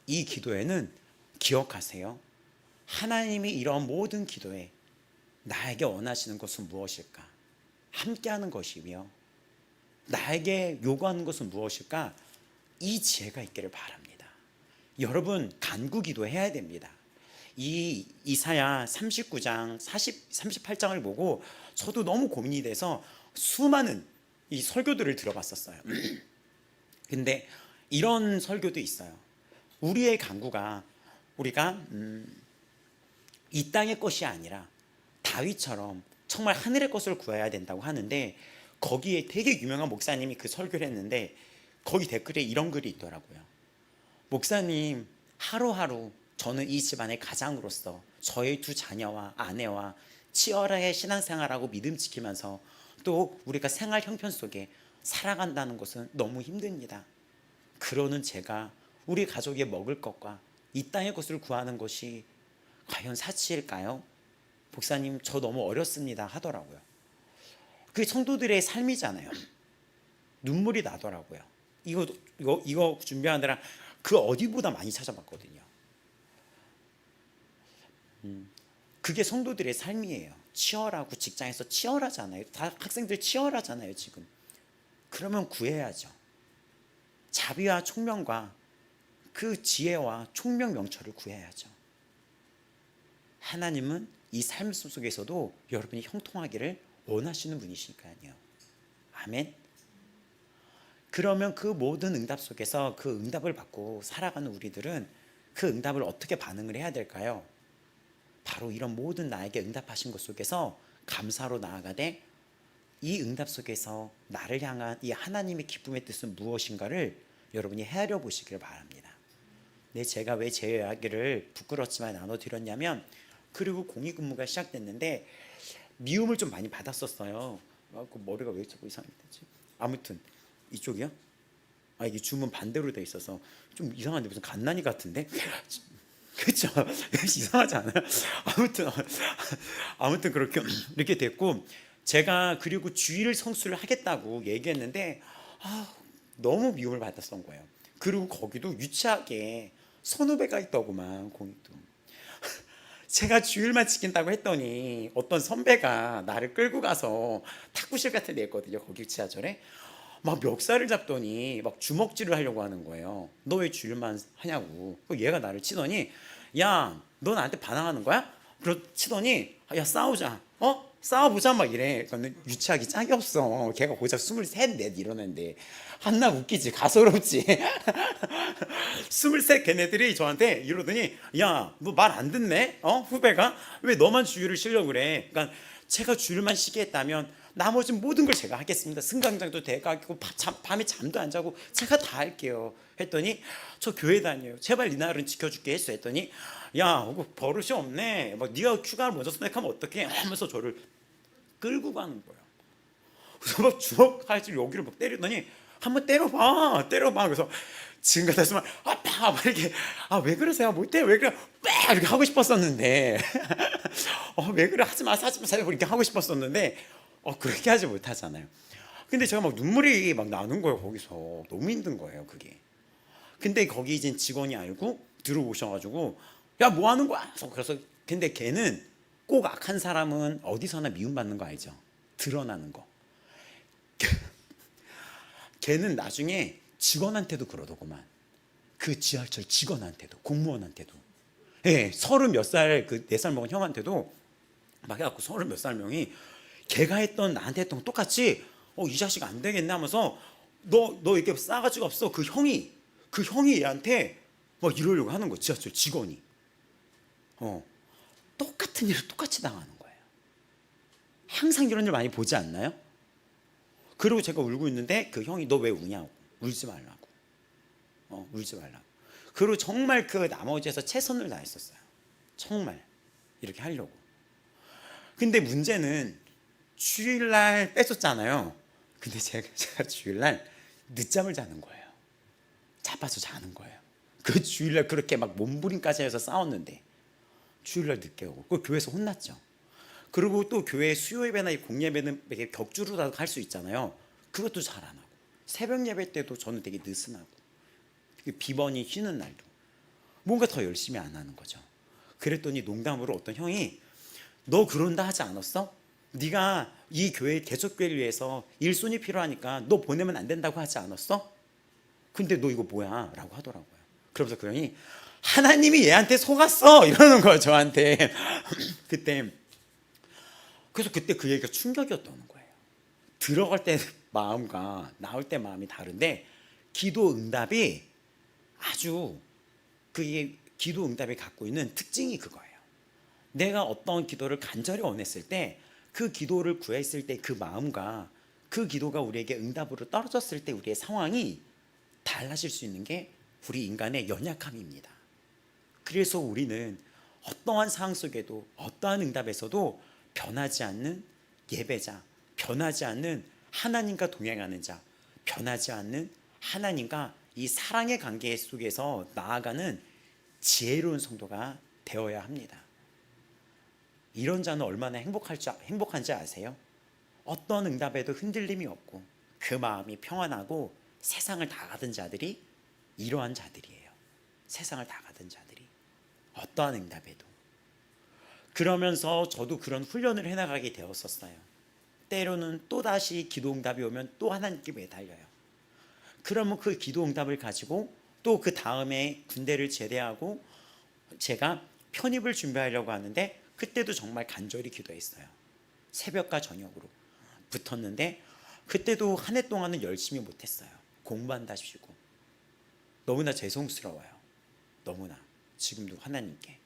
이 기도에는 기억하세요. 하나님이 이런 모든 기도에 나에게 원하시는 것은 무엇일까? 함께하는 것이며 나에게 요구하는 것은 무엇일까? 이 지혜가 있기를 바랍니다. 여러분 간구 기도해야 됩니다. 이 이사야 39장 38장을 보고 저도 너무 고민이 돼서 수많은 이 설교들을 들어봤었어요. 근데 이런 설교도 있어요. 우리의 간구가 우리가 이 땅의 것이 아니라 다윗처럼 정말 하늘의 것을 구해야 된다고 하는데 거기에 되게 유명한 목사님이 그 설교를 했는데 거기 댓글에 이런 글이 있더라고요. 목사님 하루하루 저는 이 집안의 가장으로서 저의 두 자녀와 아내와 치열하게 신앙생활하고 믿음 지키면서 또 우리가 생활 형편 속에 살아간다는 것은 너무 힘듭니다. 그러는 제가 우리 가족이 먹을 것과 이 땅의 것을 구하는 것이 과연 사치일까요? 목사님 저 너무 어렵습니다 하더라고요. 그게 성도들의 삶이잖아요. 눈물이 나더라고요. 이거 준비하느라 그 어디보다 많이 찾아봤거든요. 그게 성도들의 삶이에요. 치열하고 직장에서 치열하잖아요. 다 학생들 치열하잖아요 지금. 그러면 구해야죠. 자비와 총명과 그 지혜와 총명 명철을 구해야죠. 하나님은 이 삶 속에서도 여러분이 형통하기를 원하시는 분이시니까요. 아멘. 그러면 그 모든 응답 속에서 그 응답을 받고 살아가는 우리들은 그 응답을 어떻게 반응을 해야 될까요? 바로 이런 모든 나에게 응답하신 것 속에서 감사로 나아가되 이 응답 속에서 나를 향한 이 하나님의 기쁨의 뜻은 무엇인가를 여러분이 헤아려 보시길 바랍니다. 제가 왜 제 이야기를 부끄럽지만 나눠드렸냐면 그리고 공익근무가 시작됐는데 미움을 좀 많이 받았었어요. 그 머리가 왜 자꾸 이상하게 되지? 아무튼 이쪽이요? 이게 주문 반대로 돼 있어서 좀 이상한데 무슨 갓난이 같은데? 그렇죠? 이상하지 않아요? 아무튼 그렇게 이렇게 됐고 제가 그리고 주일 성수를 하겠다고 얘기했는데 너무 미움을 받았던 거예요. 그리고 거기도 유치하게 선후배가 있더구만 공익도. 제가 주일만 지킨다고 했더니 어떤 선배가 나를 끌고 가서 탁구실 같은 데 있거든요. 거기 지하철에 막 멱살을 잡더니 막 주먹질을 하려고 하는 거예요. 너 왜 주일만 하냐고. 얘가 나를 치더니 야, 너 나한테 반항하는 거야? 그러 치더니 야 싸우자. 싸워보자 막 이래. 그러니까 유치하기 짝이 없어. 걔가 고작 23, 4 이러는데 한나 웃기지 가소롭지. 23 걔네들이 저한테 이러더니 야, 너 말 안 듣네? 후배가 왜 너만 주의를 쉬려고 그래? 그러니까 제가 주일만 쉬게 했다면 나머지 모든 걸 제가 하겠습니다. 승강장도 대가고 밤에 잠도 안 자고 제가 다 할게요. 했더니 저 교회 다녀요. 제발 이 날은 지켜줄게 했어. 했더니 야, 버릇이 없네. 막 네가 휴가를 먼저 선택하면 어떡해? 하면서 저를 끌고 가는 거예요. 그래서 막 주먹 칼질 여기를 막 때리더니 한번 때려봐. 그래서 지금 같았으면 아파 막 이렇게 왜 그러세요? 못해요. 왜 그래? 빡 이렇게 하고 싶었었는데 왜 그래? 하지 마 이렇게 하고 싶었었는데 그렇게 하지 못하잖아요. 근데 제가 막 눈물이 막 나는 거예요. 거기서 너무 힘든 거예요. 그게. 근데 거기 이제 직원이 알고 들어오셔가지고 야, 뭐 하는 거야? 그래서 근데 걔는 꼭 악한 사람은 어디서나 미움받는 거 알죠? 드러나는 거. 걔는 나중에 직원한테도 그러더구만. 그 지하철 직원한테도, 공무원한테도. 예, 30몇 살, 그 4살 먹은 형한테도 막 해갖고 30몇 살 명이 걔가 했던, 나한테 했던 거 똑같이 이 자식 안 되겠네 하면서 너 이렇게 싸가지가 없어. 그 형이 얘한테 막 이러려고 하는 거야. 지하철 직원이. 똑같은 일을 똑같이 당하는 거예요. 항상 이런 일 많이 보지 않나요? 그리고 제가 울고 있는데 그 형이 너 왜 우냐고. 울지 말라고. 울지 말라고. 그리고 정말 그 나머지에서 최선을 다했었어요. 정말 이렇게 하려고. 근데 문제는 주일날 뺏었잖아요. 근데 제가 주일날 늦잠을 자는 거예요. 자빠서 자는 거예요. 그 주일날 그렇게 막 몸부림까지 해서 싸웠는데 주일날 늦게 오고 그 교회에서 혼났죠. 그리고 또 교회 수요 예배나 공예배는 이렇게 격주로라도 할 수 있잖아요. 그것도 잘 안 하고 새벽 예배 때도 저는 되게 느슨하고 비번이 쉬는 날도 뭔가 더 열심히 안 하는 거죠. 그랬더니 농담으로 어떤 형이 너 그런다 하지 않았어? 네가 이 교회 개척교회를 위해서 일손이 필요하니까 너 보내면 안 된다고 하지 않았어? 근데 너 이거 뭐야? 라고 하더라고요. 그러면서 그 형이 하나님이 얘한테 속았어 이러는 거예요. 저한테. 그래서 그때 그 얘기가 충격이었다는 거예요. 들어갈 때 마음과 나올 때 마음이 다른데 기도 응답이 아주 그게 기도 응답이 갖고 있는 특징이 그거예요. 내가 어떤 기도를 간절히 원했을 때 그 기도를 구했을 때 그 마음과 그 기도가 우리에게 응답으로 떨어졌을 때 우리의 상황이 달라질 수 있는 게 우리 인간의 연약함입니다. 그래서 우리는 어떠한 상황 속에도 어떠한 응답에서도 변하지 않는 예배자, 변하지 않는 하나님과 동행하는 자, 변하지 않는 하나님과 이 사랑의 관계 속에서 나아가는 지혜로운 성도가 되어야 합니다. 이런 자는 얼마나 행복한지 아세요? 어떤 응답에도 흔들림이 없고 그 마음이 평안하고 세상을 다 가던 자들이 이러한 자들이에요. 세상을 다 가던 자들이 어떠한 응답에도. 그러면서 저도 그런 훈련을 해나가게 되었었어요. 때로는 또다시 기도 응답이 오면 또 하나님께 매달려요. 그러면 그 기도 응답을 가지고 또 그 다음에 군대를 제대하고 제가 편입을 준비하려고 하는데 그때도 정말 간절히 기도했어요. 새벽과 저녁으로 붙었는데 그때도 한 해 동안은 열심히 못했어요. 공부한답시고 너무나 죄송스러워요. 너무나 지금도 하나님께.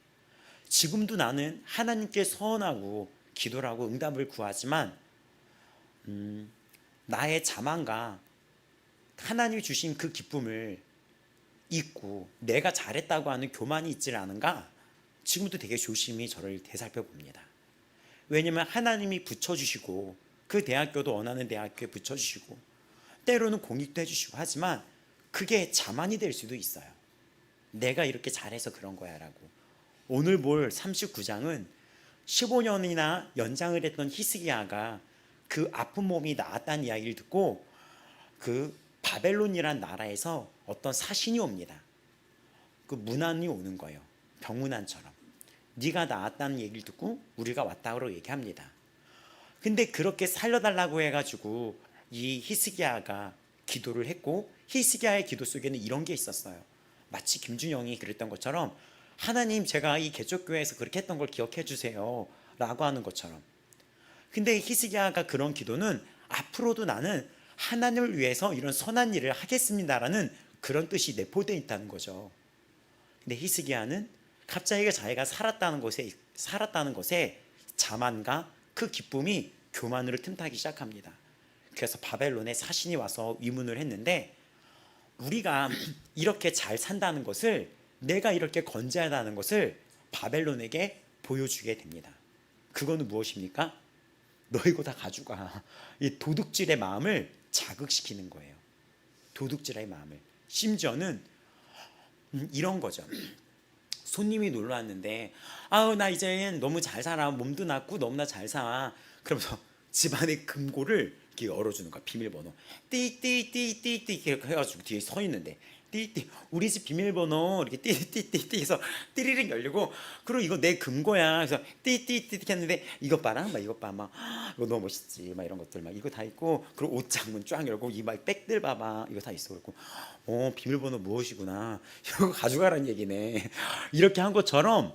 지금도 나는 하나님께 서원하고 기도를 하고 응답을 구하지만 나의 자만과 하나님이 주신 그 기쁨을 잊고 내가 잘했다고 하는 교만이 있질 않은가? 지금도 되게 조심히 저를 되살펴봅니다. 왜냐하면 하나님이 붙여주시고 그 대학교도 원하는 대학교에 붙여주시고 때로는 공익도 해주시고 하지만 그게 자만이 될 수도 있어요. 내가 이렇게 잘해서 그런 거야 라고. 오늘 볼 39장은 15년이나 연장을 했던 히스기야가 그 아픈 몸이 나았다는 이야기를 듣고 그 바벨론이란 나라에서 어떤 사신이 옵니다. 그 문안이 오는 거예요. 병문안처럼. 네가 나았다는 얘기를 듣고 우리가 왔다고 얘기합니다. 근데 그렇게 살려달라고 해가지고 이 히스기야가 기도를 했고 히스기야의 기도 속에는 이런 게 있었어요. 마치 김준영이 그랬던 것처럼 하나님 제가 이 개척교회에서 그렇게 했던 걸 기억해 주세요 라고 하는 것처럼. 근데 히스기야가 그런 기도는 앞으로도 나는 하나님을 위해서 이런 선한 일을 하겠습니다라는 그런 뜻이 내포되어 있다는 거죠. 근데 히스기야는 갑자기 자기가 살았다는 것에 자만과 그 기쁨이 교만으로 틈타기 시작합니다. 그래서 바벨론에 사신이 와서 위문을 했는데, 우리가 이렇게 잘 산다는 것을, 내가 이렇게 건재하다는 것을 바벨론에게 보여주게 됩니다. 그거는 무엇입니까? 너 이거 다 가져가. 이 도둑질의 마음을 자극시키는 거예요. 도둑질의 마음을. 심지어는 이런 거죠. 손님이 놀러 왔는데, 아우 나 이제 너무 잘 살아, 몸도 낫고 너무나 잘 살아. 그러면서 집안의 금고를 이렇게 열어주는 거야. 비밀번호 띠띠띠띠띠 이렇게 해가지고 뒤에 서 있는데, 띠띠 우리 집 비밀번호 이렇게 띠띠띠띠 해서 띠리링 열리고, 그리고 이거 내 금고야. 그래서 띠띠띠 했는데, 이것 봐라, 막 이것 봐, 막 이거 너무 멋있지, 막 이런 것들 막 이거 다 있고, 그리고 옷장문 쫙 열고 이 막 백들 봐봐, 이거 다 있어. 그렇고 비밀번호 무엇이구나, 이거 가져가라는 얘기네. 이렇게 한 것처럼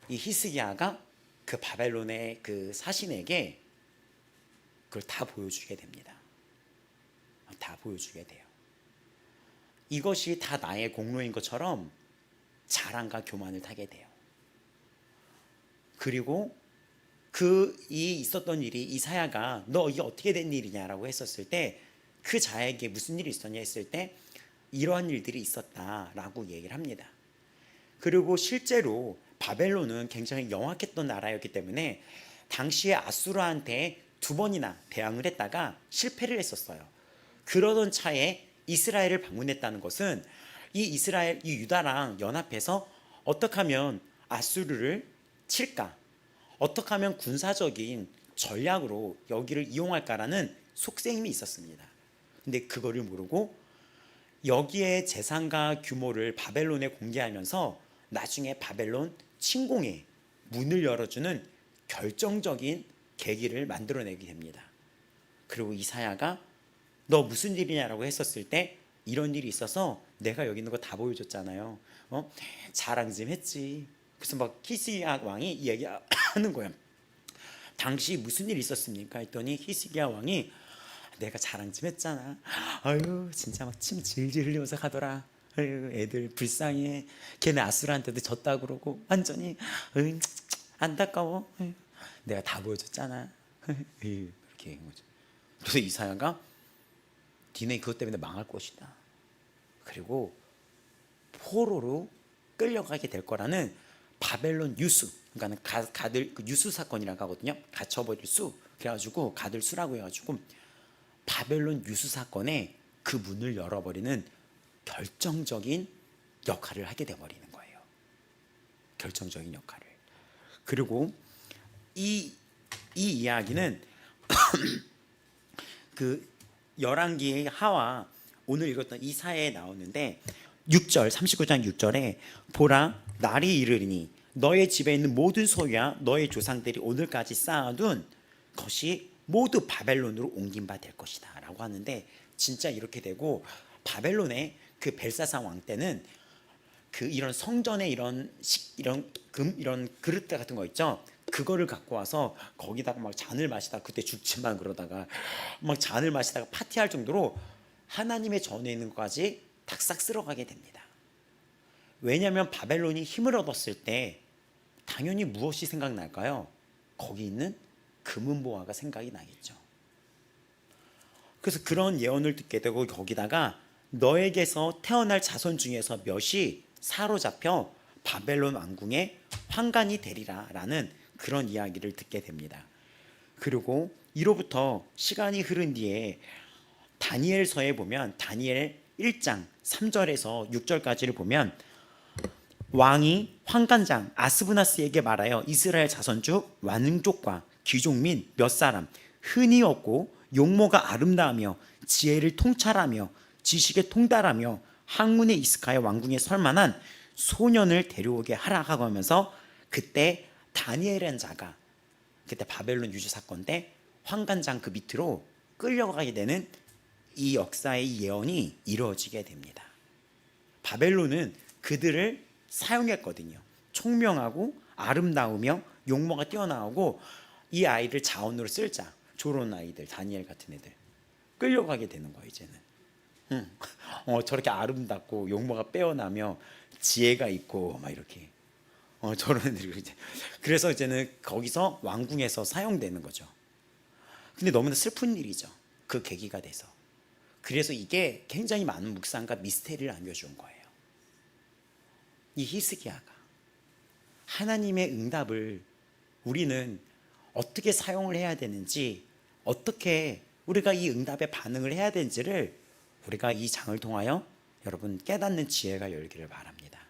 이 히스기야가 그 바벨론의 그 사신에게 그걸 다 보여주게 됩니다. 다 보여주게 돼요. 이것이 다 나의 공로인 것처럼 자랑과 교만을 타게 돼요. 그리고 이 있었던 일이, 이사야가 너 이게 어떻게 된 일이냐라고 했었을 때, 그 자에게 무슨 일이 있었냐 했을 때 이러한 일들이 있었다라고 얘기를 합니다. 그리고 실제로 바벨론은 굉장히 영악했던 나라였기 때문에 당시에 아수르한테 2번이나 대항을 했다가 실패를 했었어요. 그러던 차에 이스라엘을 방문했다는 것은 이 유다랑 연합해서 어떻게 하면 아수르를 칠까, 어떻게 하면 군사적인 전략으로 여기를 이용할까라는 속셈이 있었습니다. 근데 그거를 모르고 여기에 재산과 규모를 바벨론에 공개하면서 나중에 바벨론 침공의 문을 열어주는 결정적인 계기를 만들어내게 됩니다. 그리고 이사야가 너 무슨 일이냐라고 했었을 때, 이런 일이 있어서 내가 여기 있는 거 다 보여줬잖아요. 자랑 좀 했지. 그래서 막 히스기야 왕이 이야기하는 거예요. 당시 무슨 일이 있었습니까? 했더니 히스기야 왕이 내가 자랑 좀 했잖아. 아유 진짜 막 침 질질 흘리면서 가더라. 아유 애들 불쌍해. 걔네 아수르한테도 졌다 그러고 완전히 안타까워. 내가 다 보여줬잖아. 그렇게 얘기한 거죠. 그래서 이사야가 니네 그것 때문에 망할 것이다, 그리고 포로로 끌려가게 될 거라는 바벨론 유수, 그러니까 가들 그 유수 사건이라고 하거든요. 갇혀버릴 수, 그래가지고 가들 수라고 해가지고 바벨론 유수 사건에 그 문을 열어버리는 결정적인 역할을 하게 돼버리는 거예요. 결정적인 역할을. 그리고 이 이야기는 그 열왕기의 하와 오늘 읽었던 이사야에 나오는데, 6절 39장 6절에 보라 날이 이르리니 너의 집에 있는 모든 소유와 너의 조상들이 오늘까지 쌓아둔 것이 모두 바벨론으로 옮긴 바 될 것이다 라고 하는데, 진짜 이렇게 되고, 바벨론의 그 벨사산 왕 때는 그 이런 성전에 이런 이런 그릇 같은 거 있죠. 그거를 갖고 와서 거기다가 막 잔을 마시다가, 그때 죽지만 그러다가 막 잔을 마시다가 파티할 정도로 하나님의 전에 있는 것까지 탁싹 쓸어가게 됩니다. 왜냐하면 바벨론이 힘을 얻었을 때 당연히 무엇이 생각날까요? 거기 있는 금은보화가 생각이 나겠죠. 그래서 그런 예언을 듣게 되고, 거기다가 너에게서 태어날 자손 중에서 몇이 사로잡혀 바벨론 왕궁의 환관이 되리라 라는 그런 이야기를 듣게 됩니다. 그리고 이로부터 시간이 흐른 뒤에 다니엘서에 보면, 다니엘 1장 3절에서 6절까지를 보면, 왕이 환관장 아스브나스에게 말하여 이스라엘 자손 중 왕족과 귀족 및 몇 사람, 흔히 없고 용모가 아름다우며 지혜를 통찰하며 지식에 통달하며 학문에 익숙하여 왕궁에 설만한 소년을 데려오게 하라 하고 하면서, 그때 다니엘이라는 자가, 그때 바벨론 유주 사건 때 환관장 그 밑으로 끌려가게 되는 이 역사의 예언이 이루어지게 됩니다. 바벨론은 그들을 사용했거든요. 총명하고 아름다우며 용모가 뛰어나오고, 이 아이를 자원으로 쓸자. 조론 아이들, 다니엘 같은 애들 끌려가게 되는 거예요. 이제는 저렇게 아름답고 용모가 빼어나며 지혜가 있고 막 이렇게 저런 애들이 이제 그래서 이제는 거기서 왕궁에서 사용되는 거죠. 근데 너무나 슬픈 일이죠. 그 계기가 돼서. 그래서 이게 굉장히 많은 묵상과 미스테리를 안겨준 거예요. 이 히스기야가 하나님의 응답을 우리는 어떻게 사용을 해야 되는지, 어떻게 우리가 이 응답에 반응을 해야 되는지를 우리가 이 장을 통하여 여러분 깨닫는 지혜가 열기를 바랍니다.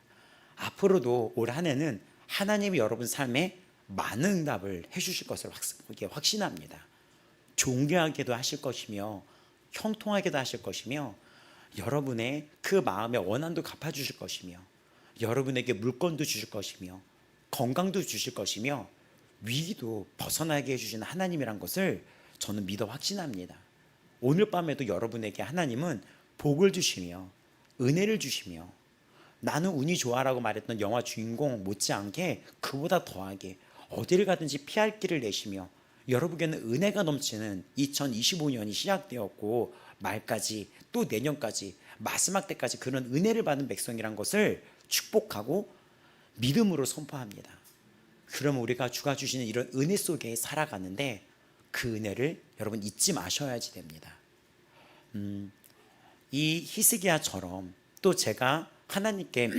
앞으로도 올 한 해는 하나님이 여러분 삶에 많은 응답을 해주실 것을 확신합니다. 존귀하게도 하실 것이며 형통하게도 하실 것이며 여러분의 그 마음의 원한도 갚아주실 것이며 여러분에게 물건도 주실 것이며 건강도 주실 것이며 위기도 벗어나게 해주시는 하나님이란 것을 저는 믿어 확신합니다. 오늘 밤에도 여러분에게 하나님은 복을 주시며 은혜를 주시며 나는 운이 좋아라고 말했던 영화 주인공 못지않게 그보다 더하게 어디를 가든지 피할 길을 내시며 여러분에게는 은혜가 넘치는 2025년이 시작되었고 말까지 또 내년까지 마지막 때까지 그런 은혜를 받는 백성이란 것을 축복하고 믿음으로 선포합니다. 그러면 우리가 주가 주시는 이런 은혜 속에 살아가는데 그 은혜를 여러분 잊지 마셔야지 됩니다. 이 히스기야처럼 또 제가 하나님께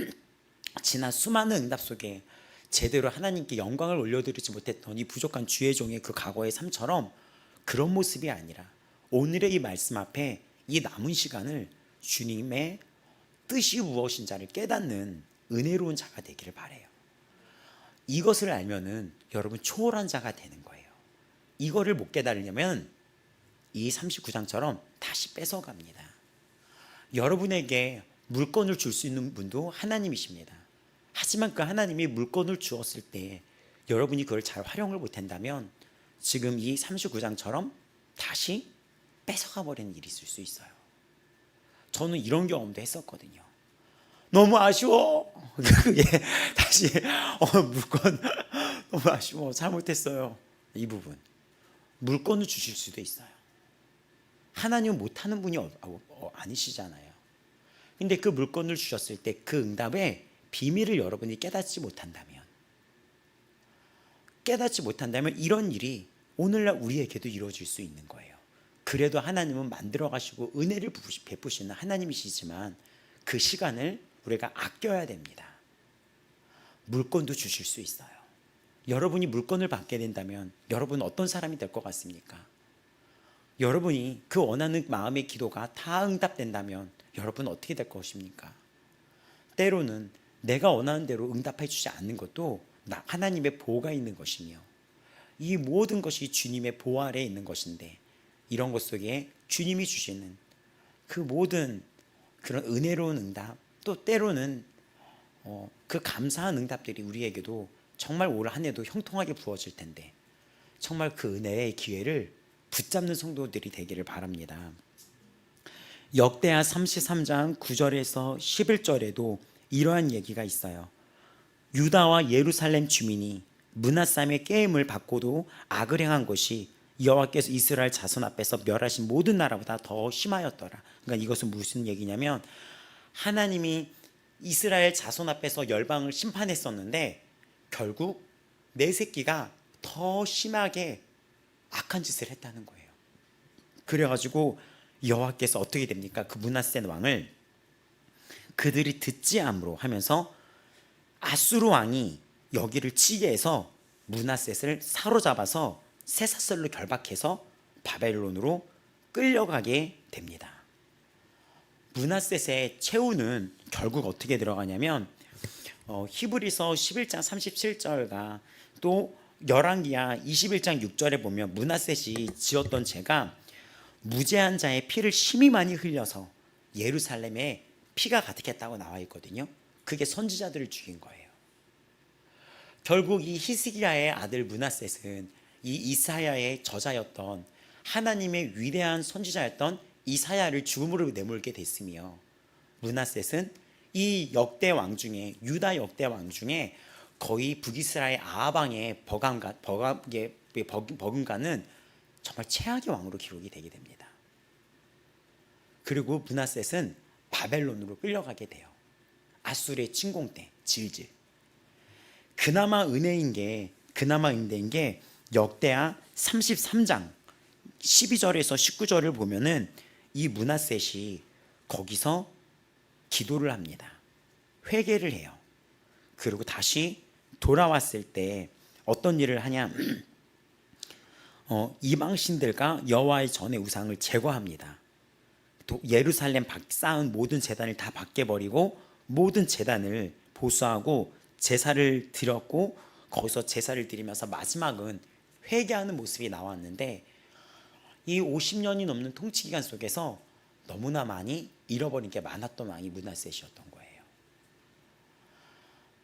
지난 수많은 응답 속에 제대로 하나님께 영광을 올려드리지 못했던 이 부족한 주의 종의 그 과거의 삶처럼 그런 모습이 아니라 오늘의 이 말씀 앞에 이 남은 시간을 주님의 뜻이 무엇인 자를 깨닫는 은혜로운 자가 되기를 바라요. 이것을 알면은 여러분 초월한 자가 되는 거예요. 이거를 못 깨달으려면 이 39장처럼 다시 뺏어갑니다. 여러분에게 물건을 줄 수 있는 분도 하나님이십니다. 하지만 그 하나님이 물건을 주었을 때 여러분이 그걸 잘 활용을 못한다면 지금 이 39장처럼 다시 뺏어가 버리는 일이 있을 수 있어요. 저는 이런 경험도 했었거든요. 너무 아쉬워. 그게 다시 물건 너무 아쉬워. 잘못했어요. 이 부분 물건을 주실 수도 있어요. 하나님은 못하는 분이 아니시잖아요. 근데 그 물건을 주셨을 때 그 응답의 비밀을 여러분이 깨닫지 못한다면 이런 일이 오늘날 우리에게도 이루어질 수 있는 거예요. 그래도 하나님은 만들어 가시고 은혜를 베푸시는 하나님이시지만 그 시간을 우리가 아껴야 됩니다. 물건도 주실 수 있어요. 여러분이 물건을 받게 된다면 여러분은 어떤 사람이 될 것 같습니까? 여러분이 그 원하는 마음의 기도가 다 응답된다면 여러분은 어떻게 될 것입니까? 때로는 내가 원하는 대로 응답해 주지 않는 것도 하나님의 보호가 있는 것이며 이 모든 것이 주님의 보호 아래에 있는 것인데 이런 것 속에 주님이 주시는 그 모든 그런 은혜로운 응답 또 때로는 그 감사한 응답들이 우리에게도 정말 올 한 해도 형통하게 부어질 텐데 정말 그 은혜의 기회를 붙잡는 성도들이 되기를 바랍니다. 역대하 33장 9절에서 11절에도 이러한 얘기가 있어요. 유다와 예루살렘 주민이 므낫삼의 깨임을 받고도 악을 행한 것이 여호와께서 이스라엘 자손 앞에서 멸하신 모든 나라보다 더 심하였더라. 그러니까 이것은 무슨 얘기냐면 하나님이 이스라엘 자손 앞에서 열방을 심판했었는데 결국 내 새끼가 더 심하게 악한 짓을 했다는 거예요. 그래가지고 여호와께서 어떻게 됩니까? 그 므낫세 왕을 그들이 듣지 않으로 하면서 아수르 왕이 여기를 치게 해서 므낫셋을 사로잡아서 쇠사슬로 결박해서 바벨론으로 끌려가게 됩니다. 므낫셋의 최후는 결국 어떻게 들어가냐면 히브리서 11장 37절과 또 열왕기하 21장 6절에 보면 므낫셋이 지었던 죄가 무죄한 자의 피를 심히 많이 흘려서 예루살렘에 피가 가득했다고 나와 있거든요. 그게 선지자들을 죽인 거예요. 결국 이 히스기야의 아들 므낫셋은 이 이사야의 저자였던 하나님의 위대한 선지자였던 이사야를 죽음으로 내몰게 됐으며 므낫셋은 이 역대 왕 중에 유다 역대 왕 중에 거의 북이스라엘 아합왕의 버금가는 정말 최악의 왕으로 기록이 되게 됩니다. 그리고 므낫셋은 바벨론으로 끌려가게 돼요. 아수르의 침공 때 질질. 그나마 은혜인 게 역대하 33장 12절에서 19절을 보면은 이 므낫셋이 거기서 기도를 합니다. 회개를 해요. 그리고 다시 돌아왔을 때 어떤 일을 하냐? 이방신들과 여호와의 전의 우상을 제거합니다. 예루살렘 쌓은 모든 제단을 다 밖에버리고 모든 제단을 보수하고 제사를 드렸고, 거기서 제사를 드리면서 마지막은 회개하는 모습이 나왔는데, 이 50년이 넘는 통치 기간 속에서 너무나 많이 잃어버린 게 많았던 왕이 므낫셋이었던 거예요.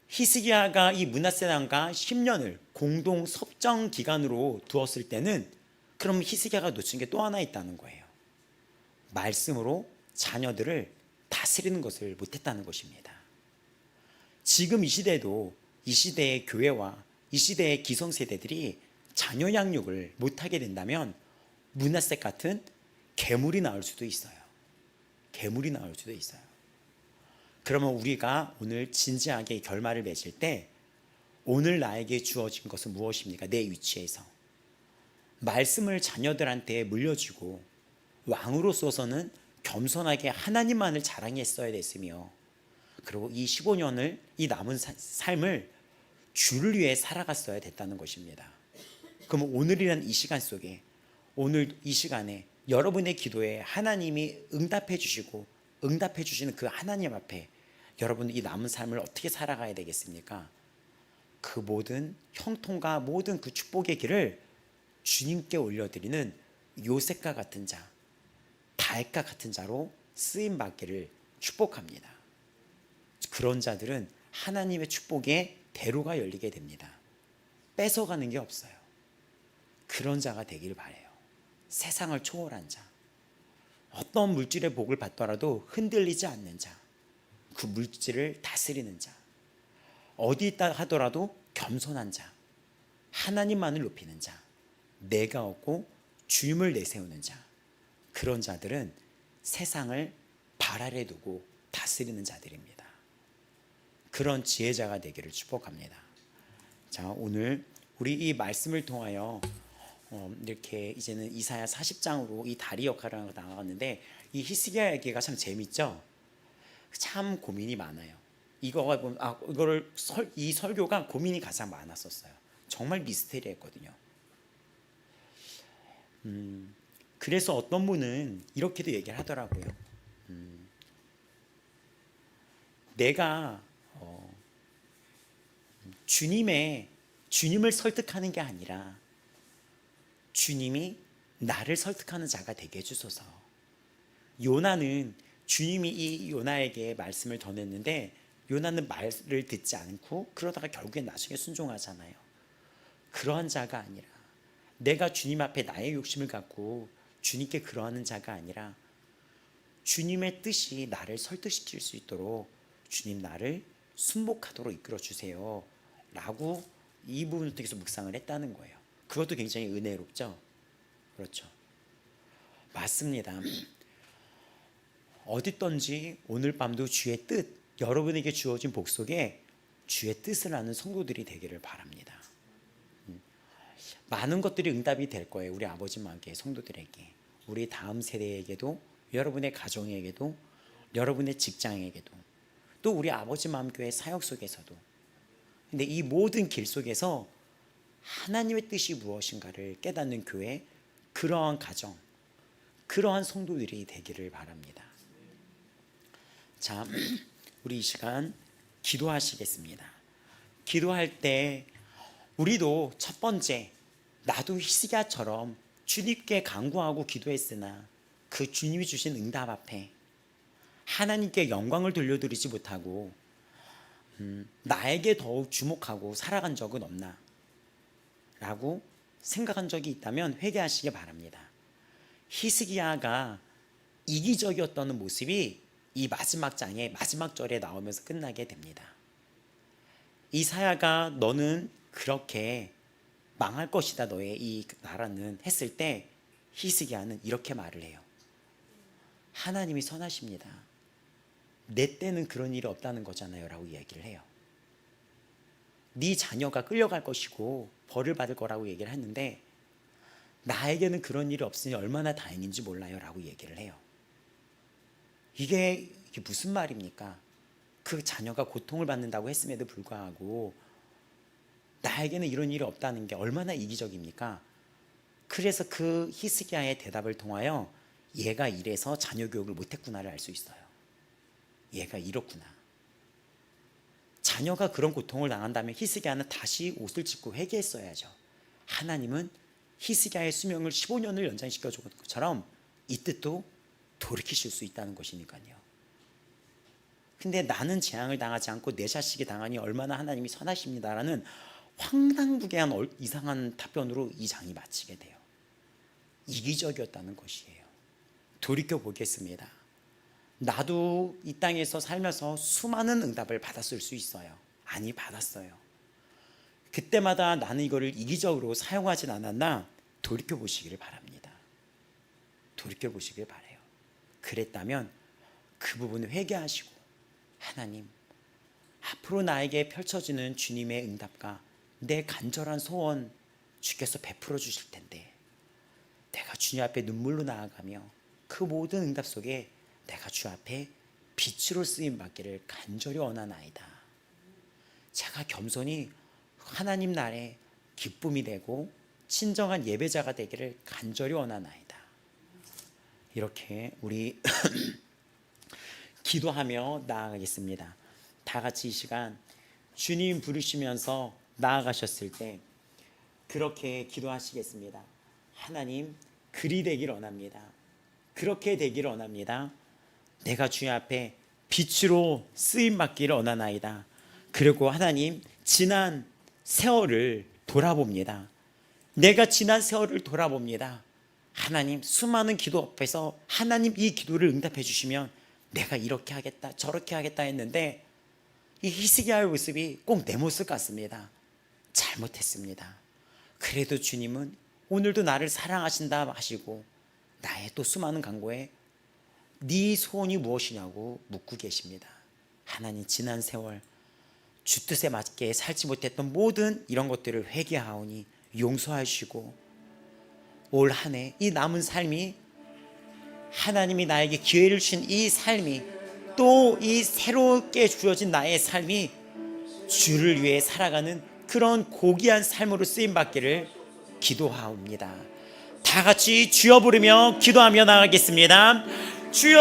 히스기야가 이 므낫셋 왕과 10년을 공동 섭정 기간으로 두었을 때는, 그럼 히스기야가 놓친 게 또 하나 있다는 거예요. 말씀으로 자녀들을 다스리는 것을 못했다는 것입니다. 지금 이 시대도, 이 시대의 교회와 이 시대의 기성세대들이 자녀 양육을 못하게 된다면 므낫셋 같은 괴물이 나올 수도 있어요. 괴물이 나올 수도 있어요. 그러면 우리가 오늘 진지하게 결말을 맺을 때, 오늘 나에게 주어진 것은 무엇입니까? 내 위치에서 말씀을 자녀들한테 물려주고 왕으로서는 겸손하게 하나님만을 자랑했어야 됐으며, 그리고 이 15년을, 이 남은 삶을 주를 위해 살아갔어야 됐다는 것입니다. 그럼 오늘이란 이 시간 속에, 오늘 이 시간에 여러분의 기도에 하나님이 응답해 주시고 응답해 주시는 그 하나님 앞에 여러분 이 남은 삶을 어떻게 살아가야 되겠습니까? 그 모든 형통과 모든 그 축복의 길을 주님께 올려드리는 요셉과 같은 자, 다윗과 같은 자로 쓰임 받기를 축복합니다. 그런 자들은 하나님의 축복의 대로가 열리게 됩니다. 뺏어가는 게 없어요. 그런 자가 되길 바라요. 세상을 초월한 자, 어떤 물질의 복을 받더라도 흔들리지 않는 자, 그 물질을 다스리는 자, 어디 있다 하더라도 겸손한 자, 하나님만을 높이는 자, 내가 없고 주님을 내세우는 자, 그런 자들은 세상을 발 아래 두고 다스리는 자들입니다. 그런 지혜자가 되기를 축복합니다. 자, 오늘 우리 이 말씀을 통하여 이렇게 이제는 이사야 40장으로 이 다리 역할을 하고 나갔는데, 이 히스기야 얘기가 참 재밌죠. 참 고민이 많아요. 이거가 보면 이 설교가 고민이 가장 많았었어요. 정말 미스테리했거든요. 그래서 어떤 분은 이렇게도 얘기를 하더라고요. 내가 주님을 설득하는 게 아니라 주님이 나를 설득하는 자가 되게 해주소서. 요나는 주님이 이 요나에게 말씀을 전했는데, 요나는 말을 듣지 않고 그러다가 결국엔 나중에 순종하잖아요. 그러한 자가 아니라, 내가 주님 앞에 나의 욕심을 갖고 주님께 그러하는 자가 아니라, 주님의 뜻이 나를 설득시킬 수 있도록 주님 나를 순복하도록 이끌어 주세요 라고 이 부분을 통해서 묵상을 했다는 거예요. 그것도 굉장히 은혜롭죠. 그렇죠. 맞습니다. 어딨든지 오늘 밤도 주의 뜻, 여러분에게 주어진 복 속에 주의 뜻을 아는 성도들이 되기를 바랍니다. 많은 것들이 응답이 될 거예요. 우리 아버지 마을교회 성도들에게, 우리 다음 세대에게도, 여러분의 가정에게도, 여러분의 직장에게도, 또 우리 아버지 마음교회 사역 속에서도. 근데 이 모든 길 속에서 하나님의 뜻이 무엇인가를 깨닫는 교회, 그러한 가정, 그러한 성도들이 되기를 바랍니다. 자, 우리 이 시간 기도하시겠습니다. 기도할 때 우리도 첫 번째, 나도 히스기야처럼 주님께 간구하고 기도했으나 그 주님이 주신 응답 앞에 하나님께 영광을 돌려드리지 못하고 나에게 더욱 주목하고 살아간 적은 없나 라고 생각한 적이 있다면 회개하시기 바랍니다. 히스기야가 이기적이었던 모습이 이 마지막 장의 마지막 절에 나오면서 끝나게 됩니다. 이사야가 너는 그렇게 망할 것이다, 너의 이 나라는 했을 때 히스기야는 이렇게 말을 해요. 하나님이 선하십니다. 내 때는 그런 일이 없다는 거잖아요 라고 이야기를 해요. 네 자녀가 끌려갈 것이고 벌을 받을 거라고 얘기를 했는데 나에게는 그런 일이 없으니 얼마나 다행인지 몰라요 라고 얘기를 해요. 이게 무슨 말입니까? 그 자녀가 고통을 받는다고 했음에도 불구하고 나에게는 이런 일이 없다는 게 얼마나 이기적입니까? 그래서 그 히스기야의 대답을 통하여 얘가 이래서 자녀 교육을 못했구나를 알 수 있어요. 얘가 이렇구나. 자녀가 그런 고통을 당한다면 히스기야는 다시 옷을 찢고 회개했어야죠. 하나님은 히스기야의 수명을 15년을 연장시켜 준 것처럼 이 뜻도 돌이키실 수 있다는 것이니까요. 근데 나는 재앙을 당하지 않고 내 자식이 당하니 얼마나 하나님이 선하십니다라는 황당무계한 이상한 답변으로 이 장이 마치게 돼요. 이기적이었다는 것이에요. 돌이켜 보겠습니다. 나도 이 땅에서 살면서 수많은 응답을 받았을 수 있어요. 아니, 받았어요. 그때마다 나는 이거를 이기적으로 사용하진 않았나 돌이켜 보시기를 바랍니다. 돌이켜 보시길 바라요. 그랬다면 그 부분을 회개하시고 하나님, 앞으로 나에게 펼쳐지는 주님의 응답과 내 간절한 소원 주께서 베풀어 주실 텐데 내가 주님 앞에 눈물로 나아가며 그 모든 응답 속에 내가 주 앞에 빛으로 쓰임 받기를 간절히 원하나이다. 제가 겸손히 하나님 나라의 기쁨이 되고 친정한 예배자가 되기를 간절히 원하나이다. 이렇게 우리 기도하며 나아가겠습니다. 다 같이 이 시간 주님 부르시면서 나아가셨을 때 그렇게 기도하시겠습니다. 하나님, 그리 되길 원합니다. 그렇게 되기를 원합니다. 내가 주님 앞에 빛으로 쓰임받기를 원하나이다. 그리고 하나님, 지난 세월을 돌아봅니다. 내가 지난 세월을 돌아봅니다. 하나님, 수많은 기도 앞에서 하나님 이 기도를 응답해 주시면 내가 이렇게 하겠다 저렇게 하겠다 했는데 이 히스기야의 모습이 꼭 내 모습 같습니다. 잘못했습니다. 그래도 주님은 오늘도 나를 사랑하신다 하시고 나의 또 수많은 간구에 네 소원이 무엇이냐고 묻고 계십니다. 하나님, 지난 세월 주 뜻에 맞게 살지 못했던 모든 이런 것들을 회개하오니 용서하시고 올 한 해 이 남은 삶이 하나님이 나에게 기회를 주신 이 삶이 또 이 새롭게 주어진 나의 삶이 주를 위해 살아가는 그런 고귀한 삶으로 쓰임받기를 기도하옵니다. 다 같이 주여 부르며 기도하며 나가겠습니다. 주여,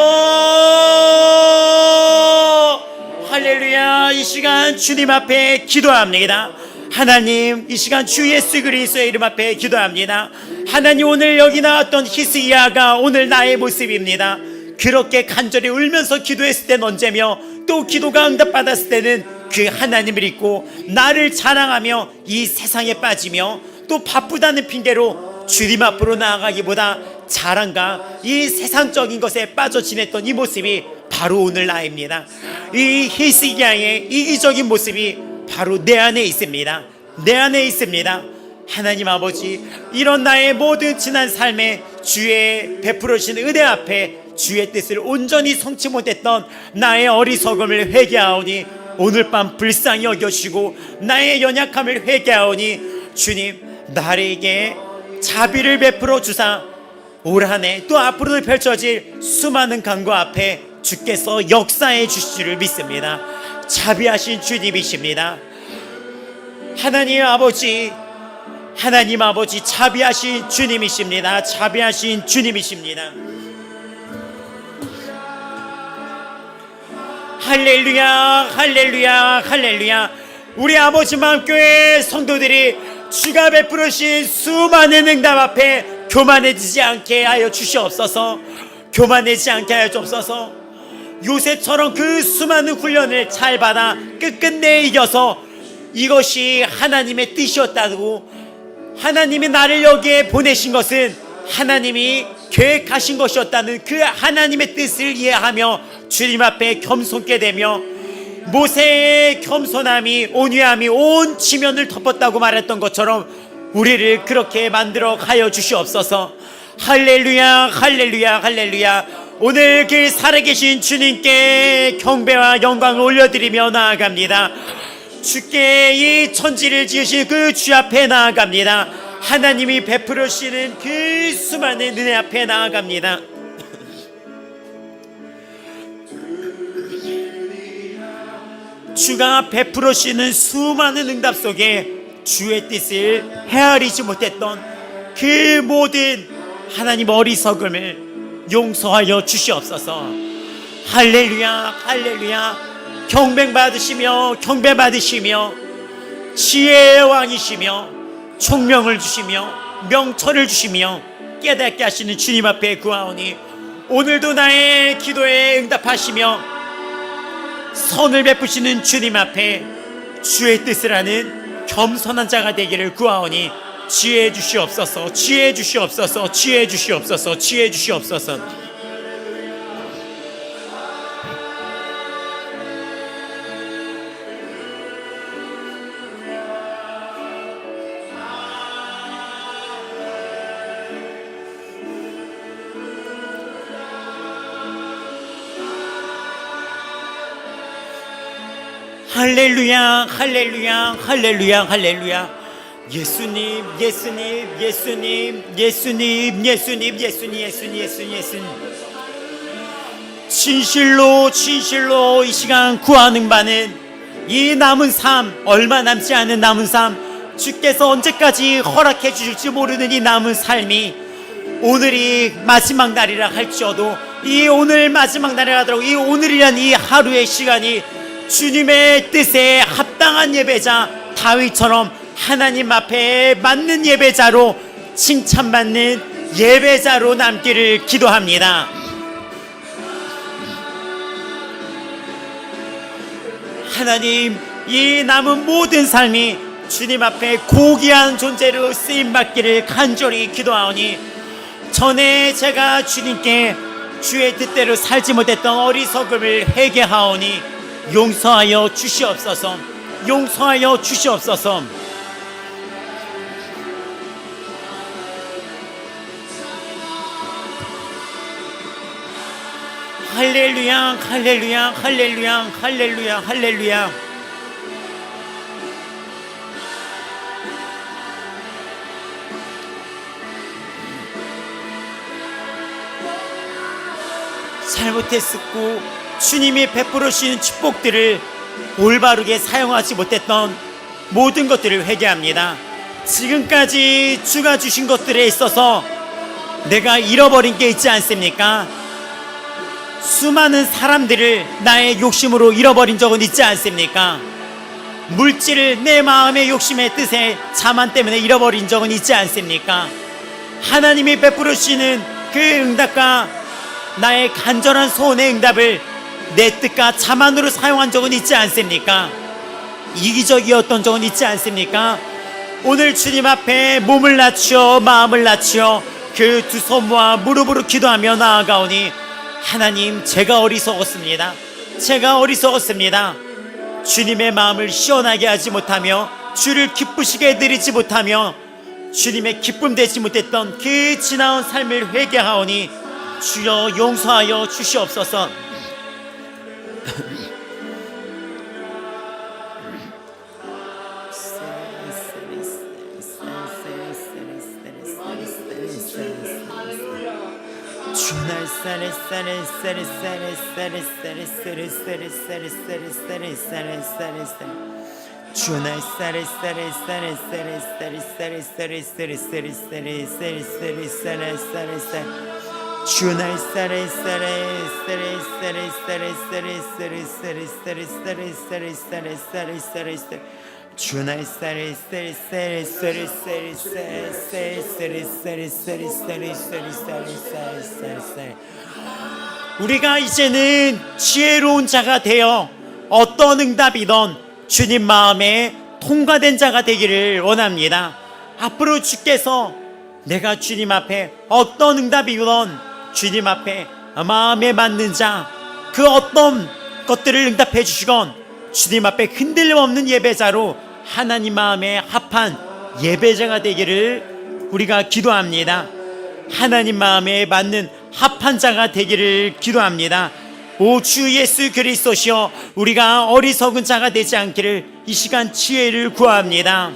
할렐루야. 이 시간 주님 앞에 기도합니다. 하나님, 이 시간 주 예수 그리스도의 이름 앞에 기도합니다. 하나님, 오늘 여기 나왔던 히스기야가 오늘 나의 모습입니다. 그렇게 간절히 울면서 기도했을 땐 언제며 또 기도가 응답받았을 때는 그 하나님을 잊고 나를 자랑하며 이 세상에 빠지며 또 바쁘다는 핑계로 주님 앞으로 나아가기보다 자랑과 이 세상적인 것에 빠져 지냈던 이 모습이 바로 오늘 나입니다. 이 히스기야의 이기적인 모습이 바로 내 안에 있습니다. 내 안에 있습니다. 하나님 아버지, 이런 나의 모든 지난 삶에 주의 베풀어 주신 은혜 앞에 주의 뜻을 온전히 성취 못했던 나의 어리석음을 회개하오니 오늘 밤 불쌍히 여겨주시고 나의 연약함을 회개하오니 주님, 나에게 자비를 베풀어 주사 올 한 해 또 앞으로 펼쳐질 수많은 간구 앞에 주께서 역사해 주실 줄 믿습니다. 자비하신 주님이십니다. 하나님 아버지, 하나님 아버지, 자비하신 주님이십니다. 자비하신 주님이십니다. 할렐루야, 할렐루야, 할렐루야. 우리 아버지 마음교회 성도들이 주가 베푸르신 수많은 응답 앞에 교만해지지 않게 하여 주시옵소서. 교만해지지 않게 하여 주옵소서. 요셉처럼 그 수많은 훈련을 잘 받아 끝끝내 이겨서 이것이 하나님의 뜻이었다고, 하나님이 나를 여기에 보내신 것은 하나님이 계획하신 것이었다는 그 하나님의 뜻을 이해하며 주님 앞에 겸손게 되며 모세의 겸손함이, 온유함이 온 지면을 덮었다고 말했던 것처럼 우리를 그렇게 만들어 가여 주시옵소서. 할렐루야, 할렐루야, 할렐루야. 오늘 그 살아계신 주님께 경배와 영광을 올려드리며 나아갑니다. 주께 이 천지를 지으신 그 주 앞에 나아갑니다. 하나님이 베풀어 주시는 그 수많은 은혜 앞에 나아갑니다. 주가 베풀어 주시는 수많은 응답 속에 주의 뜻을 헤아리지 못했던 그 모든 하나님 어리석음을 용서하여 주시옵소서. 할렐루야, 할렐루야. 경배받으시며 경배받으시며 지혜의 왕이시며 총명을 주시며 명철을 주시며 깨닫게 하시는 주님 앞에 구하오니 오늘도 나의 기도에 응답하시며 선을 베푸시는 주님 앞에 주의 뜻을 하는 겸손한 자가 되기를 구하오니 지혜해 주시옵소서. 지혜해 주시옵소서. 지혜해 주시옵소서. 지혜해 주시옵소서. 할렐루야, 할렐루야, 할렐루야, 할렐루야. 예수님, 예수님, 예수님, 예수님, 예수님, 예수님, 예수님, 예수님, 예수님. 진실로 진실로 이 시간 구하는 바는 이 남은 삶, 얼마 남지 않은 남은 삶, 주께서 언제까지 허락해 주실지 모르는 이 남은 삶이 오늘이 마지막 날이라 할지어도 이 오늘 마지막 날이라 하더라도 이 오늘이란 이 하루의 시간이 주님의 뜻에 합당한 예배자 다윗처럼 하나님 앞에 맞는 예배자로 칭찬받는 예배자로 남기를 기도합니다. 하나님, 이 남은 모든 삶이 주님 앞에 고귀한 존재로 쓰임받기를 간절히 기도하오니 전에 제가 주님께 주의 뜻대로 살지 못했던 어리석음을 회개하오니 용서하여 주시옵소서. 용서하여 주시옵소서. 할렐루야, 할렐루야, 할렐루야, 할렐루야, 할렐루야. 잘못했었고 주님이 베풀어 주신 축복들을 올바르게 사용하지 못했던 모든 것들을 회개합니다. 지금까지 주가 주신 것들에 있어서 내가 잃어버린 게 있지 않습니까? 수많은 사람들을 나의 욕심으로 잃어버린 적은 있지 않습니까? 물질을 내 마음의 욕심의 뜻에 자만 때문에 잃어버린 적은 있지 않습니까? 하나님이 베풀어 주시는 그 응답과 나의 간절한 소원의 응답을 내 뜻과 자만으로 사용한 적은 있지 않습니까? 이기적이었던 적은 있지 않습니까? 오늘 주님 앞에 몸을 낮추어 마음을 낮추어 그 두 손 모아 무릎으로 기도하며 나아가오니 하나님, 제가 어리석었습니다. 제가 어리석었습니다. 주님의 마음을 시원하게 하지 못하며 주를 기쁘시게 해드리지 못하며 주님의 기쁨 되지 못했던 그 지나온 삶을 회개하오니 주여 용서하여 주시옵소서. 우리가 이제는 지혜로운 자가 되어 어떤 응답이든 주님 마음에 통과된 자가 되기를 원합니다. 앞으로 주께서 내가 주님 앞에 어떤 응답이든 주님 앞에 마음에 맞는 자, 그 어떤 것들을 응답해 주시건 주님 앞에 흔들림 없는 예배자로 하나님 마음에 합한 예배자가 되기를 우리가 기도합니다. 하나님 마음에 맞는 합한 자가 되기를 기도합니다. 오 주 예수 그리스도시여, 우리가 어리석은 자가 되지 않기를 이 시간 지혜를 구합니다.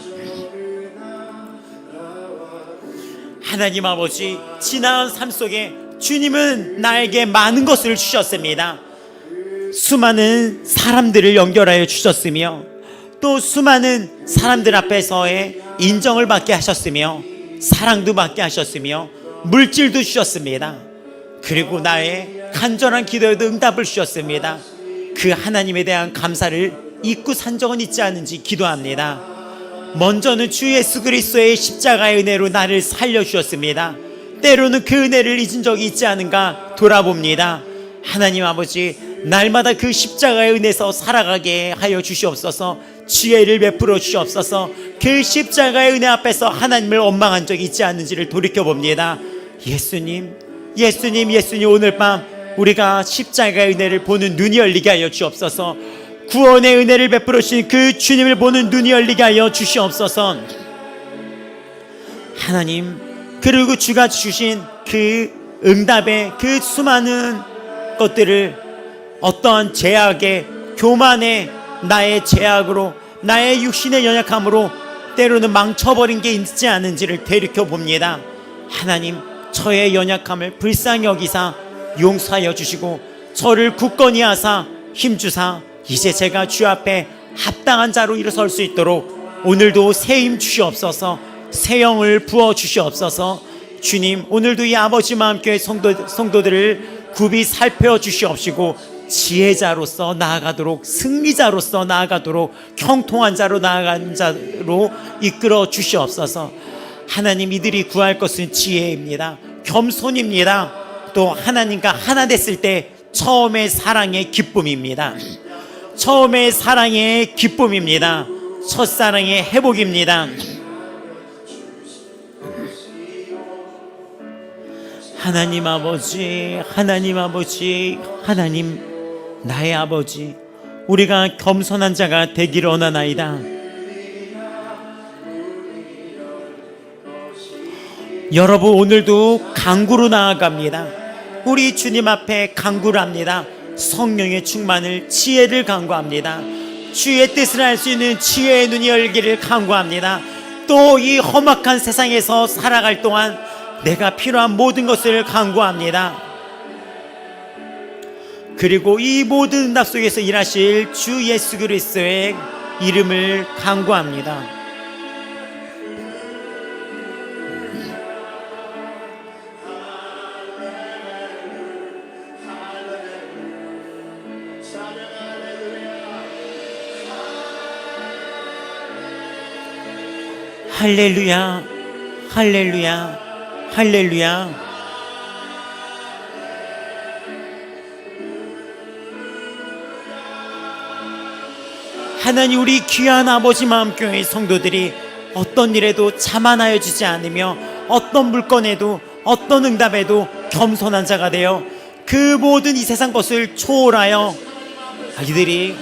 하나님 아버지, 지나간 삶 속에 주님은 나에게 많은 것을 주셨습니다. 수많은 사람들을 연결하여 주셨으며, 또 수많은 사람들 앞에서의 인정을 받게 하셨으며, 사랑도 받게 하셨으며, 물질도 주셨습니다. 그리고 나의 간절한 기도에도 응답을 주셨습니다. 그 하나님에 대한 감사를 잊고 산 적은 있지 않은지 기도합니다. 먼저는 주 예수 그리스도의 십자가의 은혜로 나를 살려주셨습니다. 때로는 그 은혜를 잊은 적이 있지 않은가 돌아봅니다. 하나님 아버지, 날마다 그 십자가의 은혜에서 살아가게 하여 주시옵소서. 지혜를 베풀어 주시옵소서. 그 십자가의 은혜 앞에서 하나님을 원망한 적이 있지 않은지를 돌이켜봅니다. 예수님, 예수님, 예수님, 오늘 밤 우리가 십자가의 은혜를 보는 눈이 열리게 하여 주옵소서. 구원의 은혜를 베풀어 주신 그 주님을 보는 눈이 열리게 하여 주시옵소서. 하나님, 그리고 주가 주신 그 응답의 그 수많은 것들을 어떠한 제약의 교만의 나의 제약으로, 나의 육신의 연약함으로 때로는 망쳐버린 게 있지 않은지를 되돌켜 봅니다. 하나님, 저의 연약함을 불쌍히 여기사 용서하여 주시고 저를 굳건히 하사 힘주사 이제 제가 주 앞에 합당한 자로 일어설 수 있도록 오늘도 새 힘 주시옵소서. 새 영을 부어 주시옵소서. 주님, 오늘도 이 아버지 마음교회 성도들을 굽이 살펴 주시옵시고 지혜자로서 나아가도록, 승리자로서 나아가도록, 형통한 자로 나아가는 자로 이끌어 주시옵소서. 하나님, 이들이 구할 것은 지혜입니다. 겸손입니다. 또 하나님과 하나 됐을 때 처음의 사랑의 기쁨입니다. 처음의 사랑의 기쁨입니다. 첫사랑의 회복입니다. 하나님 아버지, 하나님 아버지, 하나님, 나의 아버지, 우리가 겸손한 자가 되기를 원하나이다. 여러분, 오늘도 강구로 나아갑니다. 우리 주님 앞에 강구를 합니다. 성령의 충만을, 지혜를 간구합니다. 주의 뜻을 알 수 있는 지혜의 눈이 열기를 간구합니다. 또 이 험악한 세상에서 살아갈 동안 내가 필요한 모든 것을 간구합니다. 그리고 이 모든 응답 속에서 일하실 주 예수 그리스도의 이름을 간구합니다. 할렐루야, 할렐루야, 할렐루야. 하나님, 우리 귀한 아버지 마음교회 성도들이 어떤 일에도 자만하여 주지 않으며 어떤 물건에도 어떤 응답에도 겸손한 자가 되어 그 모든 이 세상 것을 초월하여 이들이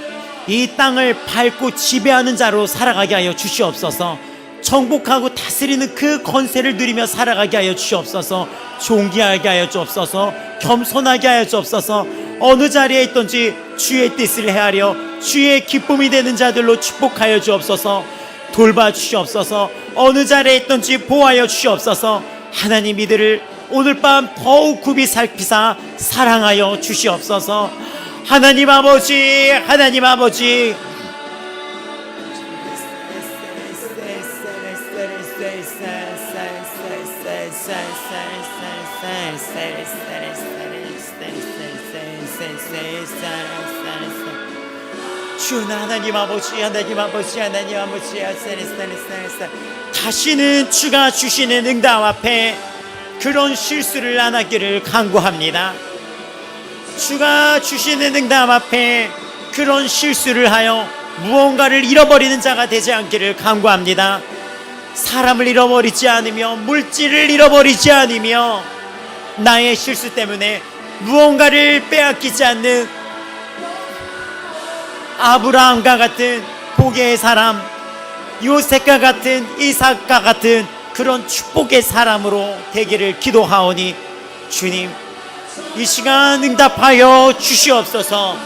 이 땅을 밟고 지배하는 자로 살아가게 하여 주시옵소서. 정복하고 다스리는 그 권세를 누리며 살아가게 하여 주시옵소서. 존귀하게 하여 주옵소서. 겸손하게 하여 주옵소서. 어느 자리에 있든지 주의 뜻을 헤아려 주의 기쁨이 되는 자들로 축복하여 주옵소서. 돌봐 주시옵소서. 어느 자리에 있든지 보호하여 주시옵소서. 하나님, 이들을 오늘 밤 더욱 굽이 살피사 사랑하여 주시옵소서. 하나님 아버지, 하나님 아버지, 주 하나님 아버지, 하나님 아버지, 하나님 아버지, 다시는 주가 주시는 응답 앞에 그런 실수를 안 하기를 간구합니다. 주가 주시는 응답 앞에 그런 실수를 하여 무언가를 잃어버리는 자가 되지 않기를 간구합니다. 사람을 잃어버리지 않으며 물질을 잃어버리지 않으며 나의 실수 때문에 무언가를 빼앗기지 않는 아브라함과 같은 복의 사람, 요셉과 같은 이삭과 같은 그런 축복의 사람으로 되기를 기도하오니 주님, 이 시간 응답하여 주시옵소서.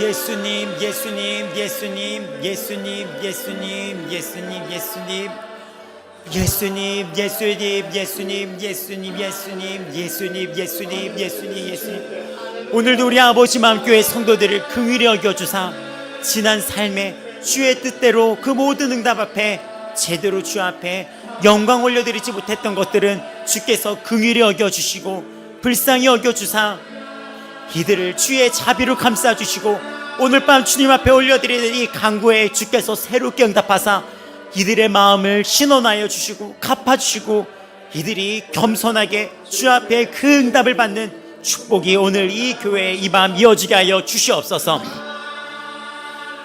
예수님, 예수님, 예수님, 예수님, 예수님, 예수님, 예수님, 예수님, 예수님, 예수님, 예수님, 예수님, 예수님, 예수님, 예수님, 예수님. 오늘도 우리 아버지 마음교회 성도들을 긍휼히 여겨주사 지난 삶에 주의 뜻대로 그 모든 응답 앞에 제대로 주 앞에 영광 올려드리지 못했던 것들은 주께서 긍휼히 여겨주시고 불쌍히 여겨주사 이들을 주의 자비로 감싸주시고 오늘 밤 주님 앞에 올려드리는 이 간구에 주께서 새롭게 응답하사 이들의 마음을 신원하여 주시고 갚아주시고 이들이 겸손하게 주 앞에 그 응답을 받는 축복이 오늘 이 교회에 이 밤 이어지게 하여 주시옵소서.